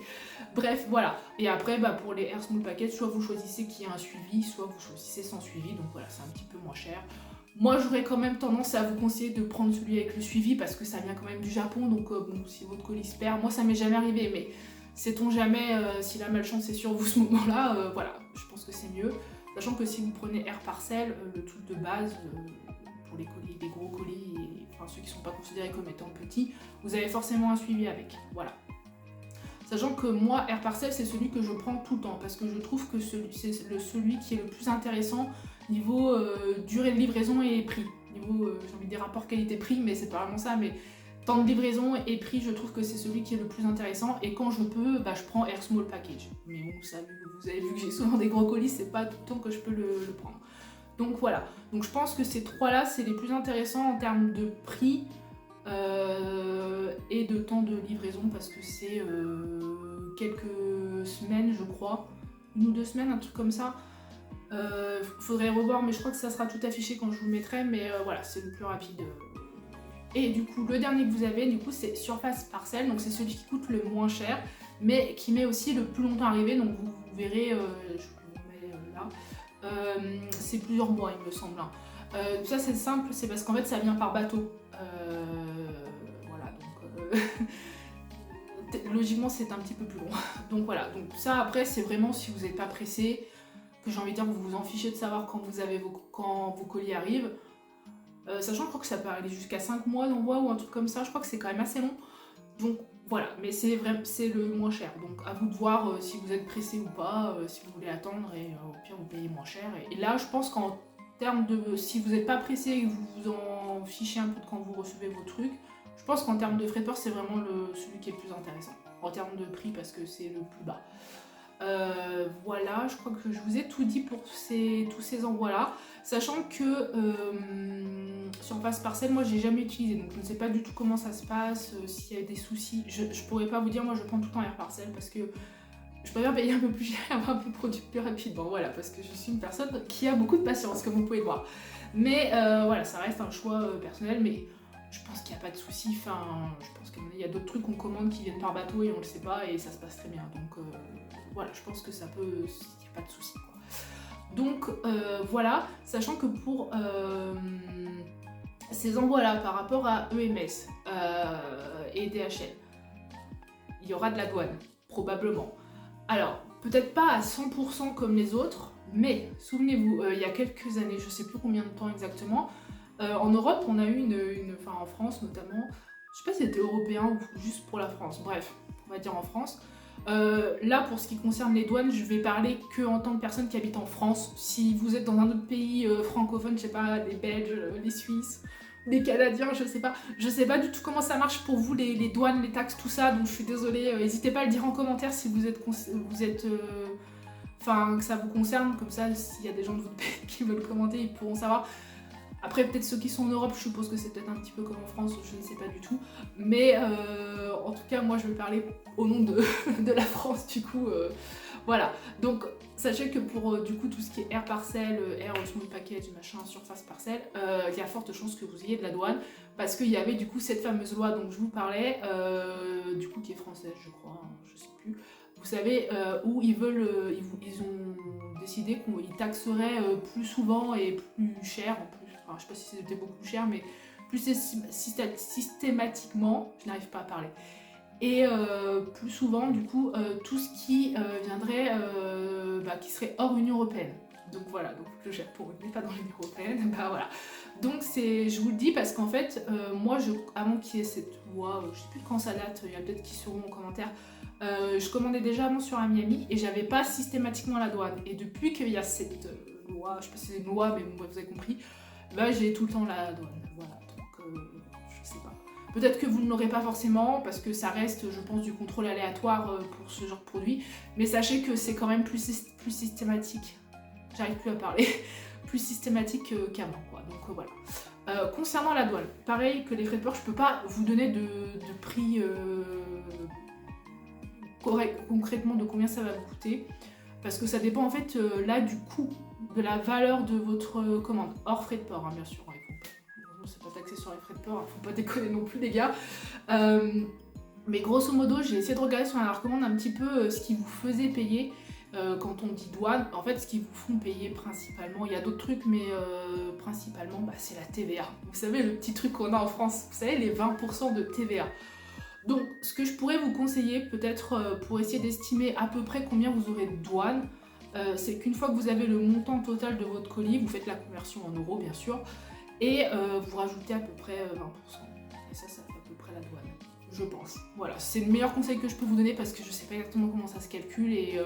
Bref, voilà. Et après, pour les Air Small Package, soit vous choisissez qu'il y a un suivi, soit vous choisissez sans suivi, donc voilà, c'est un petit peu moins cher. Moi, j'aurais quand même tendance à vous conseiller de prendre celui avec le suivi parce que ça vient quand même du Japon, donc bon, si votre colis se perd, moi ça m'est jamais arrivé, mais sait-on jamais si la malchance est sur vous ce moment-là, voilà, je pense que c'est mieux. Sachant que si vous prenez Air Parcel, le truc de base, pour les colis, les gros colis, ceux qui ne sont pas considérés comme étant petits, vous avez forcément un suivi avec, voilà. Sachant que moi, Air Parcel, c'est celui que je prends tout le temps, parce que je trouve que c'est celui qui est le plus intéressant niveau durée de livraison et prix. Niveau, j'ai envie de dire rapport qualité-prix, mais c'est pas vraiment ça, mais temps de livraison et prix, je trouve que c'est celui qui est le plus intéressant, et quand je peux, je prends Air Small Package. Mais bon, ça, vous avez vu que j'ai souvent des gros colis, c'est pas tout le temps que je peux le prendre. Donc voilà, donc je pense que ces trois-là, c'est les plus intéressants en termes de prix et de temps de livraison, parce que c'est quelques semaines, je crois, 1 ou 2 semaines, un truc comme ça. Faudrait revoir, mais je crois que ça sera tout affiché quand je vous le mettrai, mais voilà, c'est le plus rapide. Et du coup, le dernier que vous avez, du coup, c'est Surface Parcel, donc c'est celui qui coûte le moins cher, mais qui met aussi le plus longtemps à arriver, donc vous verrez, je vous le mets là. C'est plusieurs mois il me semble. Ça c'est simple, c'est parce qu'en fait ça vient par bateau. Voilà, donc logiquement c'est un petit peu plus long. Donc voilà, donc ça après c'est vraiment si vous n'êtes pas pressé, que j'ai envie de dire vous vous en fichez de savoir quand vos colis arrivent. Sachant que je crois que ça peut aller jusqu'à 5 mois d'envoi ou un truc comme ça, je crois que c'est quand même assez long. Donc voilà, mais c'est le moins cher. Donc à vous de voir si vous êtes pressé ou pas, si vous voulez attendre et au pire vous payez moins cher. Et là je pense qu'en termes de... Si vous n'êtes pas pressé et que vous vous en fichez un peu de quand vous recevez vos trucs, je pense qu'en termes de frais de port c'est vraiment celui qui est le plus intéressant. En termes de prix parce que c'est le plus bas. Voilà, je crois que je vous ai tout dit pour tous ces envois-là. Sachant que Surface Parcel, moi j'ai jamais utilisé, donc je ne sais pas du tout comment ça se passe, s'il y a des soucis. Je pourrais pas vous dire, moi je prends tout le temps Air Parcel parce que je préfère payer un peu plus cher et avoir mes produits plus rapidement. Voilà, parce que je suis une personne qui a beaucoup de patience, comme vous pouvez le voir. Mais voilà, ça reste un choix personnel, mais je pense qu'il n'y a pas de soucis. Enfin, je pense qu'il y a d'autres trucs qu'on commande qui viennent par bateau et on le sait pas et ça se passe très bien. Donc voilà, je pense que ça peut, il n'y a pas de soucis, quoi. Donc voilà, sachant que pour ces envois-là par rapport à EMS et DHL, il y aura de la douane, probablement. Alors, peut-être pas à 100% comme les autres, mais souvenez-vous, il y a quelques années, je sais plus combien de temps exactement, en Europe, on a eu enfin en France notamment, je sais pas si c'était européen ou juste pour la France, bref, on va dire en France. Là, pour ce qui concerne les douanes, je vais parler que en tant que personne qui habite en France. Si vous êtes dans un autre pays francophone, je sais pas, les Belges, les Suisses, les Canadiens, je sais pas du tout comment ça marche pour vous, les douanes, les taxes, tout ça, donc je suis désolée. N'hésitez pas à le dire en commentaire si enfin, que ça vous concerne, comme ça, s'il y a des gens de votre pays qui veulent commenter, ils pourront savoir. Après, peut-être ceux qui sont en Europe, je suppose que c'est peut-être un petit peu comme en France, je ne sais pas du tout. Mais en tout cas, moi, je vais parler au nom de, de la France, du coup. Voilà. Donc, sachez que pour du coup tout ce qui est Air Parcel, Air Small Package, machin, Surface Parcel, il y a forte chance que vous ayez de la douane. Parce qu'il y avait du coup cette fameuse loi dont je vous parlais, du coup qui est française, je crois, hein, je sais plus. Vous savez, où ils ont décidé qu'ils taxeraient plus souvent et plus cher en plus. Enfin, je sais pas si c'était beaucoup plus cher, mais plus systématiquement, je n'arrive pas à parler. Et plus souvent, du coup, tout ce qui viendrait, qui serait hors Union Européenne. Donc voilà, donc le Japon n'est pas dans l'Union Européenne, bah voilà. Donc je vous le dis parce qu'en fait, moi, avant qu'il y ait cette loi, je sais plus quand ça date, il y a peut-être qui seront en commentaire, je commandais déjà avant sur Miami et j'avais pas systématiquement la douane. Et depuis qu'il y a cette loi, je sais pas si c'est une loi, mais bon, vous avez compris, bah j'ai tout le temps la douane. Voilà, donc je sais pas. Peut-être que vous ne l'aurez pas forcément, parce que ça reste, je pense, du contrôle aléatoire pour ce genre de produit. Mais sachez que c'est quand même plus systématique. J'arrive plus à parler. Plus systématique qu'avant, quoi. Donc voilà. Concernant la douane, pareil que les frais de port, je peux pas vous donner de prix correct, concrètement de combien ça va vous coûter. Parce que ça dépend en fait là du coût, de la valeur de votre commande. Hors frais de port, hein, bien sûr. C'est pas taxé sur les frais de port, hein, faut pas déconner non plus les gars. Mais grosso modo, j'ai essayé de regarder sur la recommande un petit peu ce qui vous faisait payer quand on dit douane. En fait, ce qu'ils vous font payer principalement, il y a d'autres trucs, mais principalement, c'est la TVA. Vous savez, le petit truc qu'on a en France, vous savez, les 20% de TVA. Donc, ce que je pourrais vous conseiller, peut-être pour essayer d'estimer à peu près combien vous aurez de douane, c'est qu'une fois que vous avez le montant total de votre colis, vous faites la conversion en euros, bien sûr, et vous rajoutez à peu près 20%. Et ça fait à peu près la douane, je pense. Voilà, c'est le meilleur conseil que je peux vous donner parce que je sais pas exactement comment ça se calcule et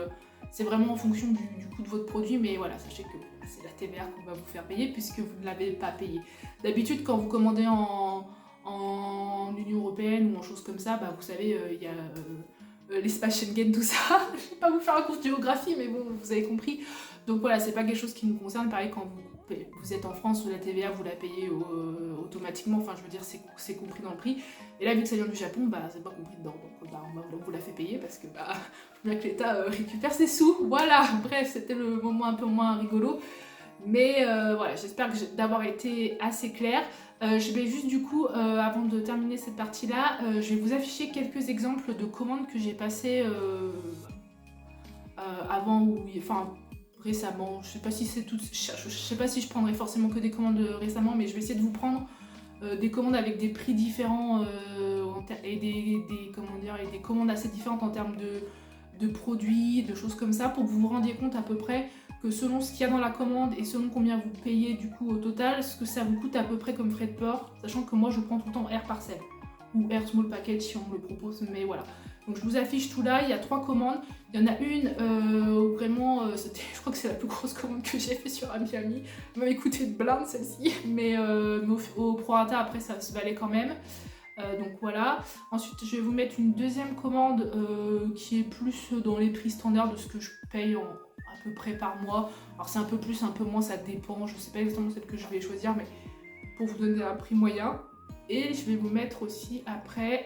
c'est vraiment en fonction du coût de votre produit, mais voilà, sachez que c'est la TVA qu'on va vous faire payer puisque vous ne l'avez pas payé. D'habitude, quand vous commandez en Union Européenne ou en choses comme ça, vous savez, il y a l'espace Schengen, tout ça. Je vais pas vous faire un cours de géographie, mais bon, vous avez compris. Donc voilà, c'est pas quelque chose qui nous concerne. Pareil, quand vous êtes en France, la TVA, vous la payez automatiquement. Enfin, je veux dire, c'est compris dans le prix. Et là, vu que ça vient du Japon, c'est pas compris dedans. Donc, on vous la fait payer parce que, faut bien que l'État récupère ses sous. Voilà, bref, c'était le moment un peu moins rigolo. Mais voilà, j'espère d'avoir été assez claire. Je vais juste du coup, avant de terminer cette partie-là, je vais vous afficher quelques exemples de commandes que j'ai passées avant ou récemment. Je sais pas si c'est tout, je sais pas si je prendrai forcément que des commandes récemment, mais je vais essayer de vous prendre des commandes avec des prix différents et des commandes assez différentes en termes de produits, de choses comme ça, pour que vous vous rendiez compte à peu près que selon ce qu'il y a dans la commande et selon combien vous payez du coup au total, ce que ça vous coûte à peu près comme frais de port, sachant que moi je prends tout le temps Air Parcel ou Air Small Package si on me le propose, mais voilà. Donc je vous affiche tout là, il y a 3 commandes, il y en a une où vraiment, je crois que c'est la plus grosse commande que j'ai fait sur Miami, elle m'avait coûté de blinde celle-ci, mais au prorata après ça se valait quand même. Donc voilà. Ensuite, je vais vous mettre une deuxième commande qui est plus dans les prix standards de ce que je paye à peu près par mois. Alors c'est un peu plus, un peu moins, ça dépend. Je sais pas exactement celle que je vais choisir, mais pour vous donner un prix moyen. Et je vais vous mettre aussi après,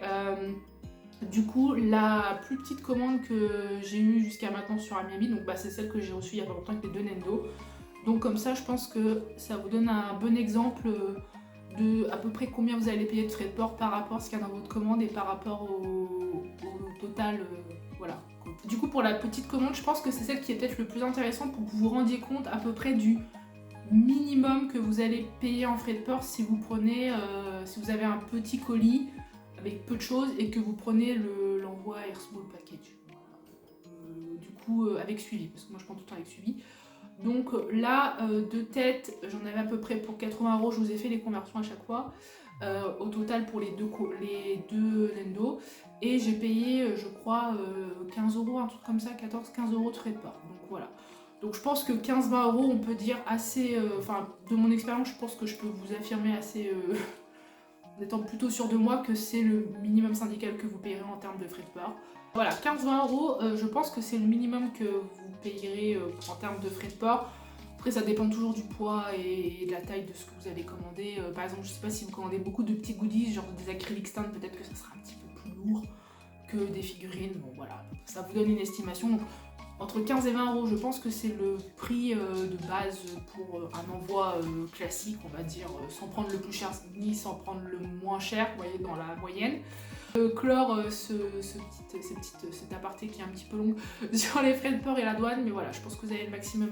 du coup, la plus petite commande que j'ai eue jusqu'à maintenant sur Amiami. Donc c'est celle que j'ai reçue il y a pas longtemps avec les 2 Nendo. Donc comme ça, je pense que ça vous donne un bon exemple de à peu près combien vous allez payer de frais de port par rapport à ce qu'il y a dans votre commande et par rapport au total, voilà. Du coup, pour la petite commande, je pense que c'est celle qui est peut-être le plus intéressante pour que vous vous rendiez compte à peu près du minimum que vous allez payer en frais de port si vous prenez, si vous avez un petit colis avec peu de choses et que vous prenez l'envoi Air Small Package. Du coup, avec suivi, parce que moi je prends tout le temps avec suivi. Donc là, de tête, j'en avais à peu près pour 80€, je vous ai fait les conversions à chaque fois, au total pour les deux Nendo, et j'ai payé, je crois, 15€, un truc comme ça, 14-15€ de frais de port, donc voilà. Donc je pense que 15-20€, on peut dire assez, enfin de mon expérience, je pense que je peux vous affirmer assez, en étant plutôt sûr de moi, que c'est le minimum syndical que vous payerez en termes de frais de port. Voilà, 15-20€, je pense que c'est le minimum que vous payerez en termes de frais de port. Après, ça dépend toujours du poids et de la taille de ce que vous allez commander. Par exemple, je sais pas si vous commandez beaucoup de petits goodies, genre des acrylic stands, peut-être que ça sera un petit peu plus lourd que des figurines. Bon, voilà, ça vous donne une estimation. Donc, entre 15 et 20€, je pense que c'est le prix de base pour un envoi classique, on va dire, sans prendre le plus cher ni sans prendre le moins cher, vous voyez, dans la moyenne. Clore cet aparté qui est un petit peu long sur les frais de port et la douane, mais voilà, je pense que vous avez le maximum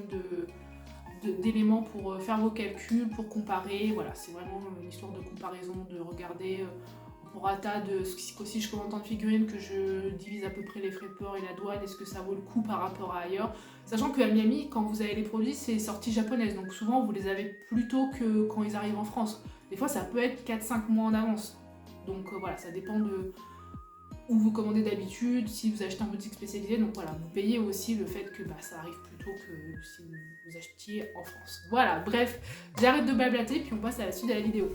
d'éléments pour faire vos calculs, pour comparer. Voilà, c'est vraiment une histoire de comparaison, de regarder pour rata de si je commande tant de figurines que je divise à peu près les frais de port et la douane, est-ce que ça vaut le coup par rapport à ailleurs, sachant que à Miami, quand vous avez les produits, c'est sortie japonaise, donc souvent vous les avez plus tôt que quand ils arrivent en France. Des fois ça peut être 4-5 mois en avance, donc voilà, ça dépend de où vous commandez d'habitude, si vous achetez en boutique spécialisée, donc voilà, vous payez aussi le fait que ça arrive plus tôt que si vous achetiez en France. Voilà, bref, j'arrête de blablater, puis on passe à la suite de la vidéo.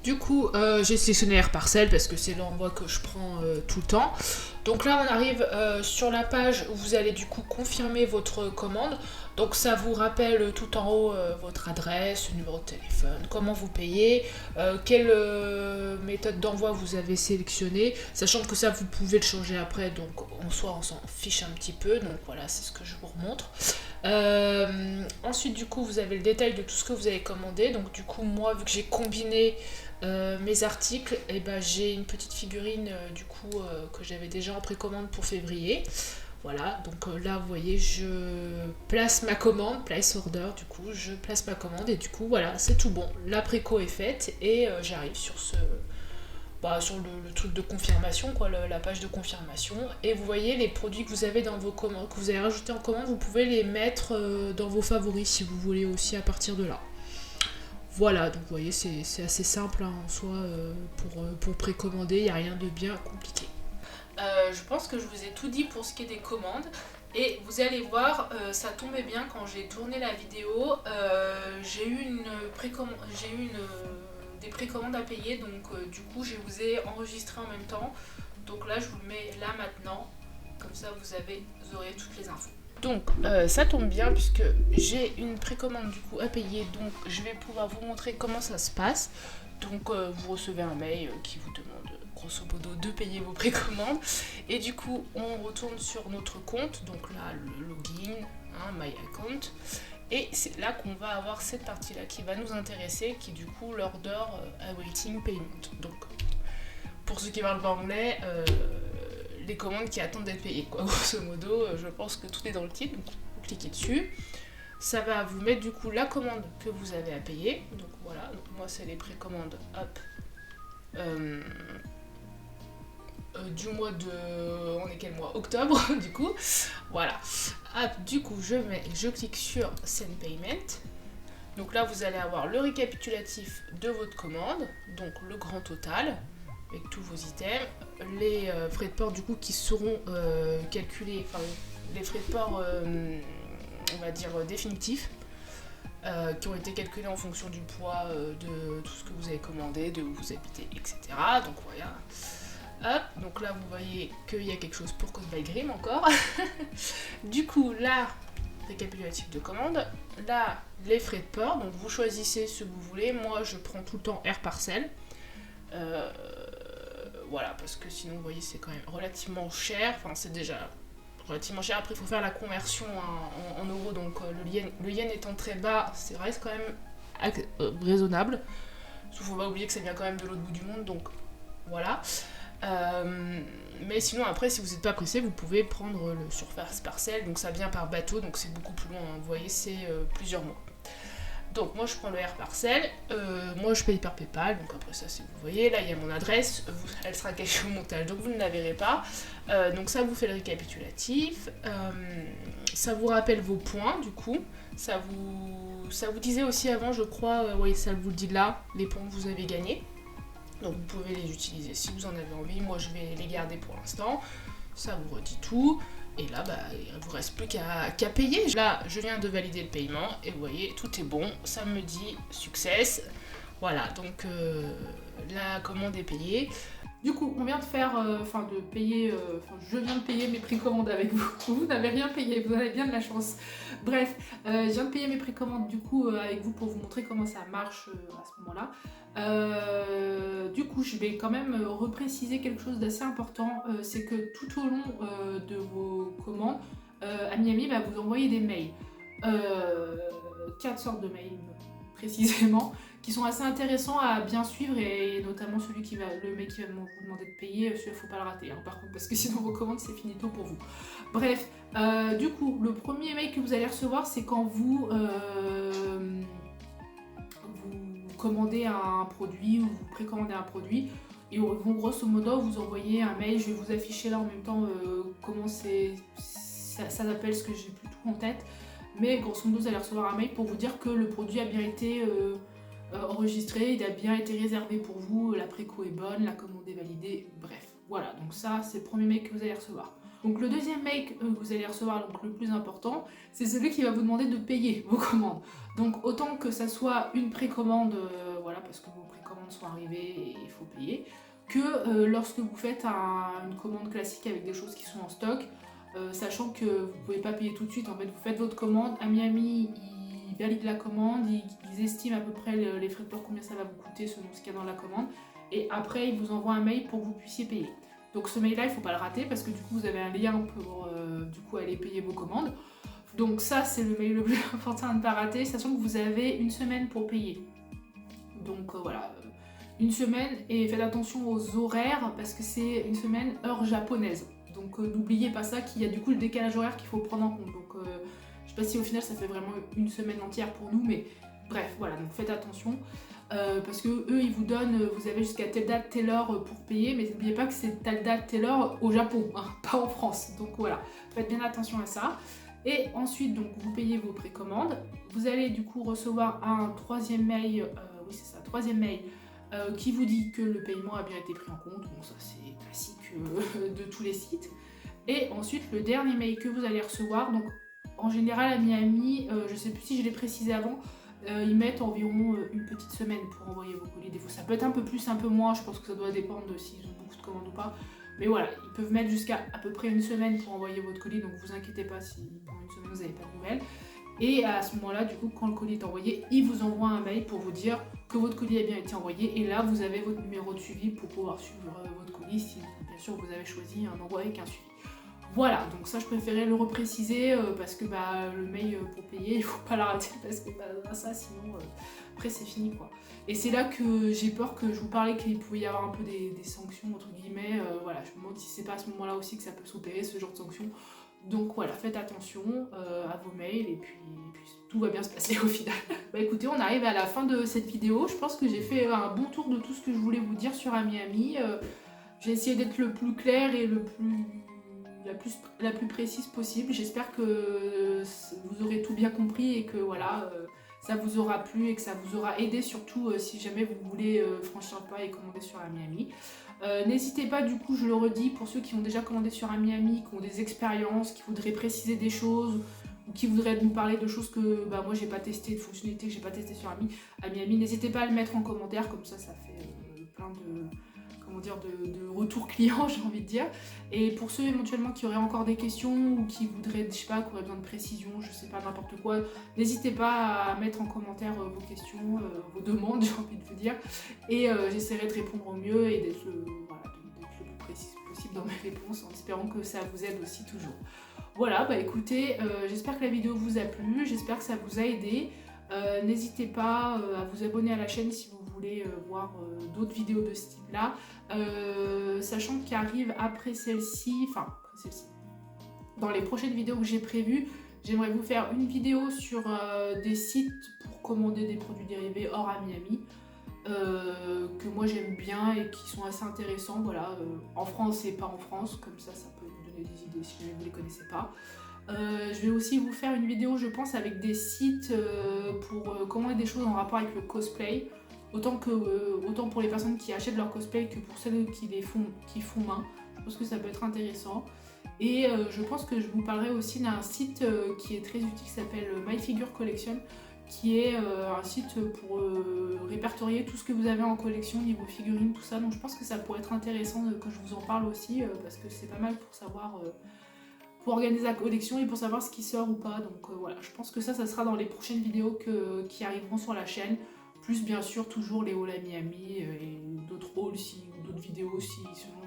Du coup, j'ai sélectionné Air Parcel parce que c'est l'envoi que je prends tout le temps. Donc là, on arrive sur la page où vous allez du coup confirmer votre commande. Donc ça vous rappelle tout en haut votre adresse, le numéro de téléphone, comment vous payez, quelle méthode d'envoi vous avez sélectionnée, sachant que ça vous pouvez le changer après, donc en soi on s'en fiche un petit peu, donc voilà, c'est ce que je vous remontre. Ensuite du coup vous avez le détail de tout ce que vous avez commandé, donc du coup moi vu que j'ai combiné mes articles, et j'ai une petite figurine du coup que j'avais déjà en précommande pour février. Voilà, donc là vous voyez, je place ma commande, place order, du coup je place ma commande et du coup voilà, c'est tout bon. La préco est faite et j'arrive sur sur le truc de confirmation, quoi, la page de confirmation. Et vous voyez les produits que vous avez dans vos commandes, que vous avez rajoutés en commande, vous pouvez les mettre dans vos favoris si vous voulez aussi à partir de là. Voilà, donc vous voyez, c'est assez simple en soi pour précommander, il n'y a rien de bien compliqué. Je pense que je vous ai tout dit pour ce qui est des commandes. Et vous allez voir, ça tombait bien quand j'ai tourné la vidéo. J'ai eu des précommandes à payer, donc du coup je vous ai enregistré en même temps. Donc là je vous le mets là maintenant, comme ça vous aurez toutes les infos. Donc ça tombe bien puisque j'ai une précommande du coup à payer, donc je vais pouvoir vous montrer comment ça se passe. Donc vous recevez un mail qui vous demande grosso modo de payer vos précommandes et du coup on retourne sur notre compte, donc là le login, my account, et c'est là qu'on va avoir cette partie là qui va nous intéresser, qui est du coup l'order awaiting payment. Donc pour ceux qui parlent pas anglais, les commandes qui attendent d'être payées quoi, grosso modo. Je pense que tout est dans le titre, donc vous cliquez dessus. Ça va vous mettre du coup la commande que vous avez à payer. Donc voilà, donc moi c'est les précommandes hop, du mois de... on est quel mois? Octobre du coup. Voilà. Hop, du coup je clique sur Send Payment. Donc là vous allez avoir le récapitulatif de votre commande, donc le grand total avec tous vos items, les frais de port du coup qui seront calculés, enfin les frais de port on va dire définitifs, qui ont été calculés en fonction du poids de tout ce que vous avez commandé, de où vous habitez, etc. Donc voilà. Hop, donc là vous voyez qu'il y a quelque chose pour Code by Grim encore. Du coup là, récapitulatif de commande. Là, les frais de port, donc vous choisissez ce que vous voulez. Moi je prends tout le temps Air Parcel. Voilà, parce que sinon vous voyez c'est quand même relativement cher. Enfin c'est déjà relativement cher. Après il faut faire la conversion en euros, donc le yen étant très bas, c'est reste quand même raisonnable. Il faut pas oublier que ça vient quand même de l'autre bout du monde, donc voilà. Mais sinon après si vous n'êtes pas pressé vous pouvez prendre le Surface Parcel, donc ça vient par bateau, donc c'est beaucoup plus loin, hein. Vous voyez c'est plusieurs mois. Donc moi je prends le Air Parcel, moi je paye par Paypal, donc après ça c'est vous voyez, là il y a mon adresse, elle sera cachée au montage donc vous ne la verrez pas. Donc ça vous fait le récapitulatif, ça vous rappelle vos points du coup, ça vous disait aussi avant je crois, oui ça vous le dit là, les points que vous avez gagnés. Donc vous pouvez les utiliser si vous en avez envie, moi je vais les garder pour l'instant, ça vous redit tout. Et là, bah, il ne vous reste plus qu'à payer. Là, je viens de valider le paiement et vous voyez, tout est bon. Ça me dit success. Voilà, donc la commande est payée. Du coup, on vient de faire, je viens de payer mes précommandes avec vous. Vous n'avez rien payé, vous avez bien de la chance. Bref, je viens de payer mes précommandes du coup avec vous pour vous montrer comment ça marche à ce moment-là. Du coup, je vais quand même repréciser quelque chose d'assez important, c'est que tout au long de vos commandes, Amiami va vous envoyer des mails. 4 sortes de mails précisément, qui sont assez intéressants à bien suivre, et notamment le mec qui va vous demander de payer, celui-là faut pas le rater, hein, par contre, parce que sinon vos commandes c'est finito pour vous. Bref, du coup, le premier mail que vous allez recevoir, c'est quand vous commandez un produit ou vous précommandez un produit, et vont grosso modo vous envoyer un mail. Je vais vous afficher là en même temps comment ça s'appelle, ce que j'ai plus tout en tête, mais grosso modo vous allez recevoir un mail pour vous dire que le produit a bien été enregistré, il a bien été réservé pour vous, la préco est bonne, la commande est validée, bref. Voilà, donc ça c'est le premier mail que vous allez recevoir. Donc le deuxième mail que vous allez recevoir, donc le plus important, c'est celui qui va vous demander de payer vos commandes. Donc autant que ça soit une précommande, voilà, parce que vos précommandes sont arrivées et il faut payer, que lorsque vous faites une commande classique avec des choses qui sont en stock, sachant que vous ne pouvez pas payer tout de suite, en fait vous faites votre commande, Amiami ils valident la commande, ils estiment à peu près les frais de port, combien ça va vous coûter selon ce qu'il y a dans la commande, et après ils vous envoient un mail pour que vous puissiez payer. Donc ce mail là il ne faut pas le rater parce que du coup vous avez un lien pour du coup aller payer vos commandes. Donc ça c'est le mail le plus important à ne pas rater, sachant que vous avez une semaine pour payer. Donc voilà, une semaine, et faites attention aux horaires parce que c'est une semaine heure japonaise. Donc n'oubliez pas ça, qu'il y a du coup le décalage horaire qu'il faut prendre en compte. Donc je sais pas si au final ça fait vraiment une semaine entière pour nous, mais bref, voilà, donc faites attention. Parce que eux ils vous donnent, vous avez jusqu'à telle date, telle heure pour payer, mais n'oubliez pas que c'est telle date, telle heure au Japon, hein, pas en France. Donc voilà, faites bien attention à ça. Et ensuite, donc vous payez vos précommandes. Vous allez du coup recevoir un troisième mail, troisième mail qui vous dit que le paiement a bien été pris en compte. Bon, ça c'est classique de tous les sites. Et ensuite, le dernier mail que vous allez recevoir, donc en général à Miami, je sais plus si je l'ai précisé avant, ils mettent environ une petite semaine pour envoyer vos colis. Des fois, ça peut être un peu plus, un peu moins, je pense que ça doit dépendre de s'ils ont beaucoup de commandes ou pas. Mais voilà, ils peuvent mettre jusqu'à à peu près une semaine pour envoyer votre colis, donc vous inquiétez pas si pendant une semaine vous n'avez pas de nouvelles. Et à ce moment-là, du coup, quand le colis est envoyé, ils vous envoient un mail pour vous dire que votre colis a bien été envoyé. Et là, vous avez votre numéro de suivi pour pouvoir suivre votre colis, si bien sûr vous avez choisi un envoi avec un suivi. Voilà, donc ça je préférais le repréciser parce que le mail pour payer, il faut pas la rater parce que ça sinon après c'est fini quoi. Et c'est là que j'ai peur que je vous parlais qu'il pouvait y avoir un peu des sanctions entre guillemets, voilà, je me demande si c'est pas à ce moment-là aussi que ça peut s'opérer ce genre de sanctions. Donc voilà, faites attention à vos mails et puis tout va bien se passer au final. Bah écoutez, on arrive à la fin de cette vidéo, je pense que j'ai fait un bon tour de tout ce que je voulais vous dire sur Amiami. J'ai essayé d'être le plus clair et la plus précise possible. J'espère que vous aurez tout bien compris et que voilà, ça vous aura plu et que ça vous aura aidé, surtout si jamais vous voulez franchir le pas et commander sur Amiami. N'hésitez pas, du coup, je le redis, pour ceux qui ont déjà commandé sur Amiami, qui ont des expériences, qui voudraient préciser des choses, ou qui voudraient nous parler de choses que moi j'ai pas testé, de fonctionnalités que j'ai pas testé sur Ami, n'hésitez pas à le mettre en commentaire, comme ça fait plein de retours clients, j'ai envie de dire. Et pour ceux éventuellement qui auraient encore des questions ou qui voudraient, je sais pas, qui auraient besoin de précision, je sais pas, n'importe quoi, n'hésitez pas à mettre en commentaire vos questions, vos demandes, j'ai envie de vous dire, et j'essaierai de répondre au mieux et d'être le plus précis possible dans mes réponses, en espérant que ça vous aide aussi toujours. Voilà, écoutez, j'espère que la vidéo vous a plu, j'espère que ça vous a aidé. N'hésitez pas à vous abonner à la chaîne si vous voulez voir d'autres vidéos de ce type là, sachant qu'arrive après celle-ci, dans les prochaines vidéos que j'ai prévues, j'aimerais vous faire une vidéo sur des sites pour commander des produits dérivés hors Ami, que moi j'aime bien et qui sont assez intéressants, voilà, en France et pas en France, comme ça peut vous donner des idées si jamais vous les connaissez pas. Je vais aussi vous faire une vidéo, je pense, avec des sites pour commander des choses en rapport avec le cosplay, autant pour les personnes qui achètent leur cosplay que pour celles qui font main. Je pense que ça peut être intéressant. Et je pense que je vous parlerai aussi d'un site qui est très utile, qui s'appelle My Figure Collection, qui est un site pour répertorier tout ce que vous avez en collection, niveau figurines, tout ça. Donc je pense que ça pourrait être intéressant que je vous en parle aussi, parce que c'est pas mal pour savoir... pour organiser la collection et pour savoir ce qui sort ou pas. Donc voilà, je pense que ça sera dans les prochaines vidéos qui arriveront sur la chaîne. Plus bien sûr toujours les hauls Ami et d'autres hauls ou d'autres vidéos aussi selon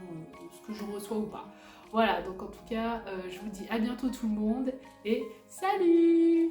ce que je reçois ou pas. Voilà, donc en tout cas, je vous dis à bientôt tout le monde et salut!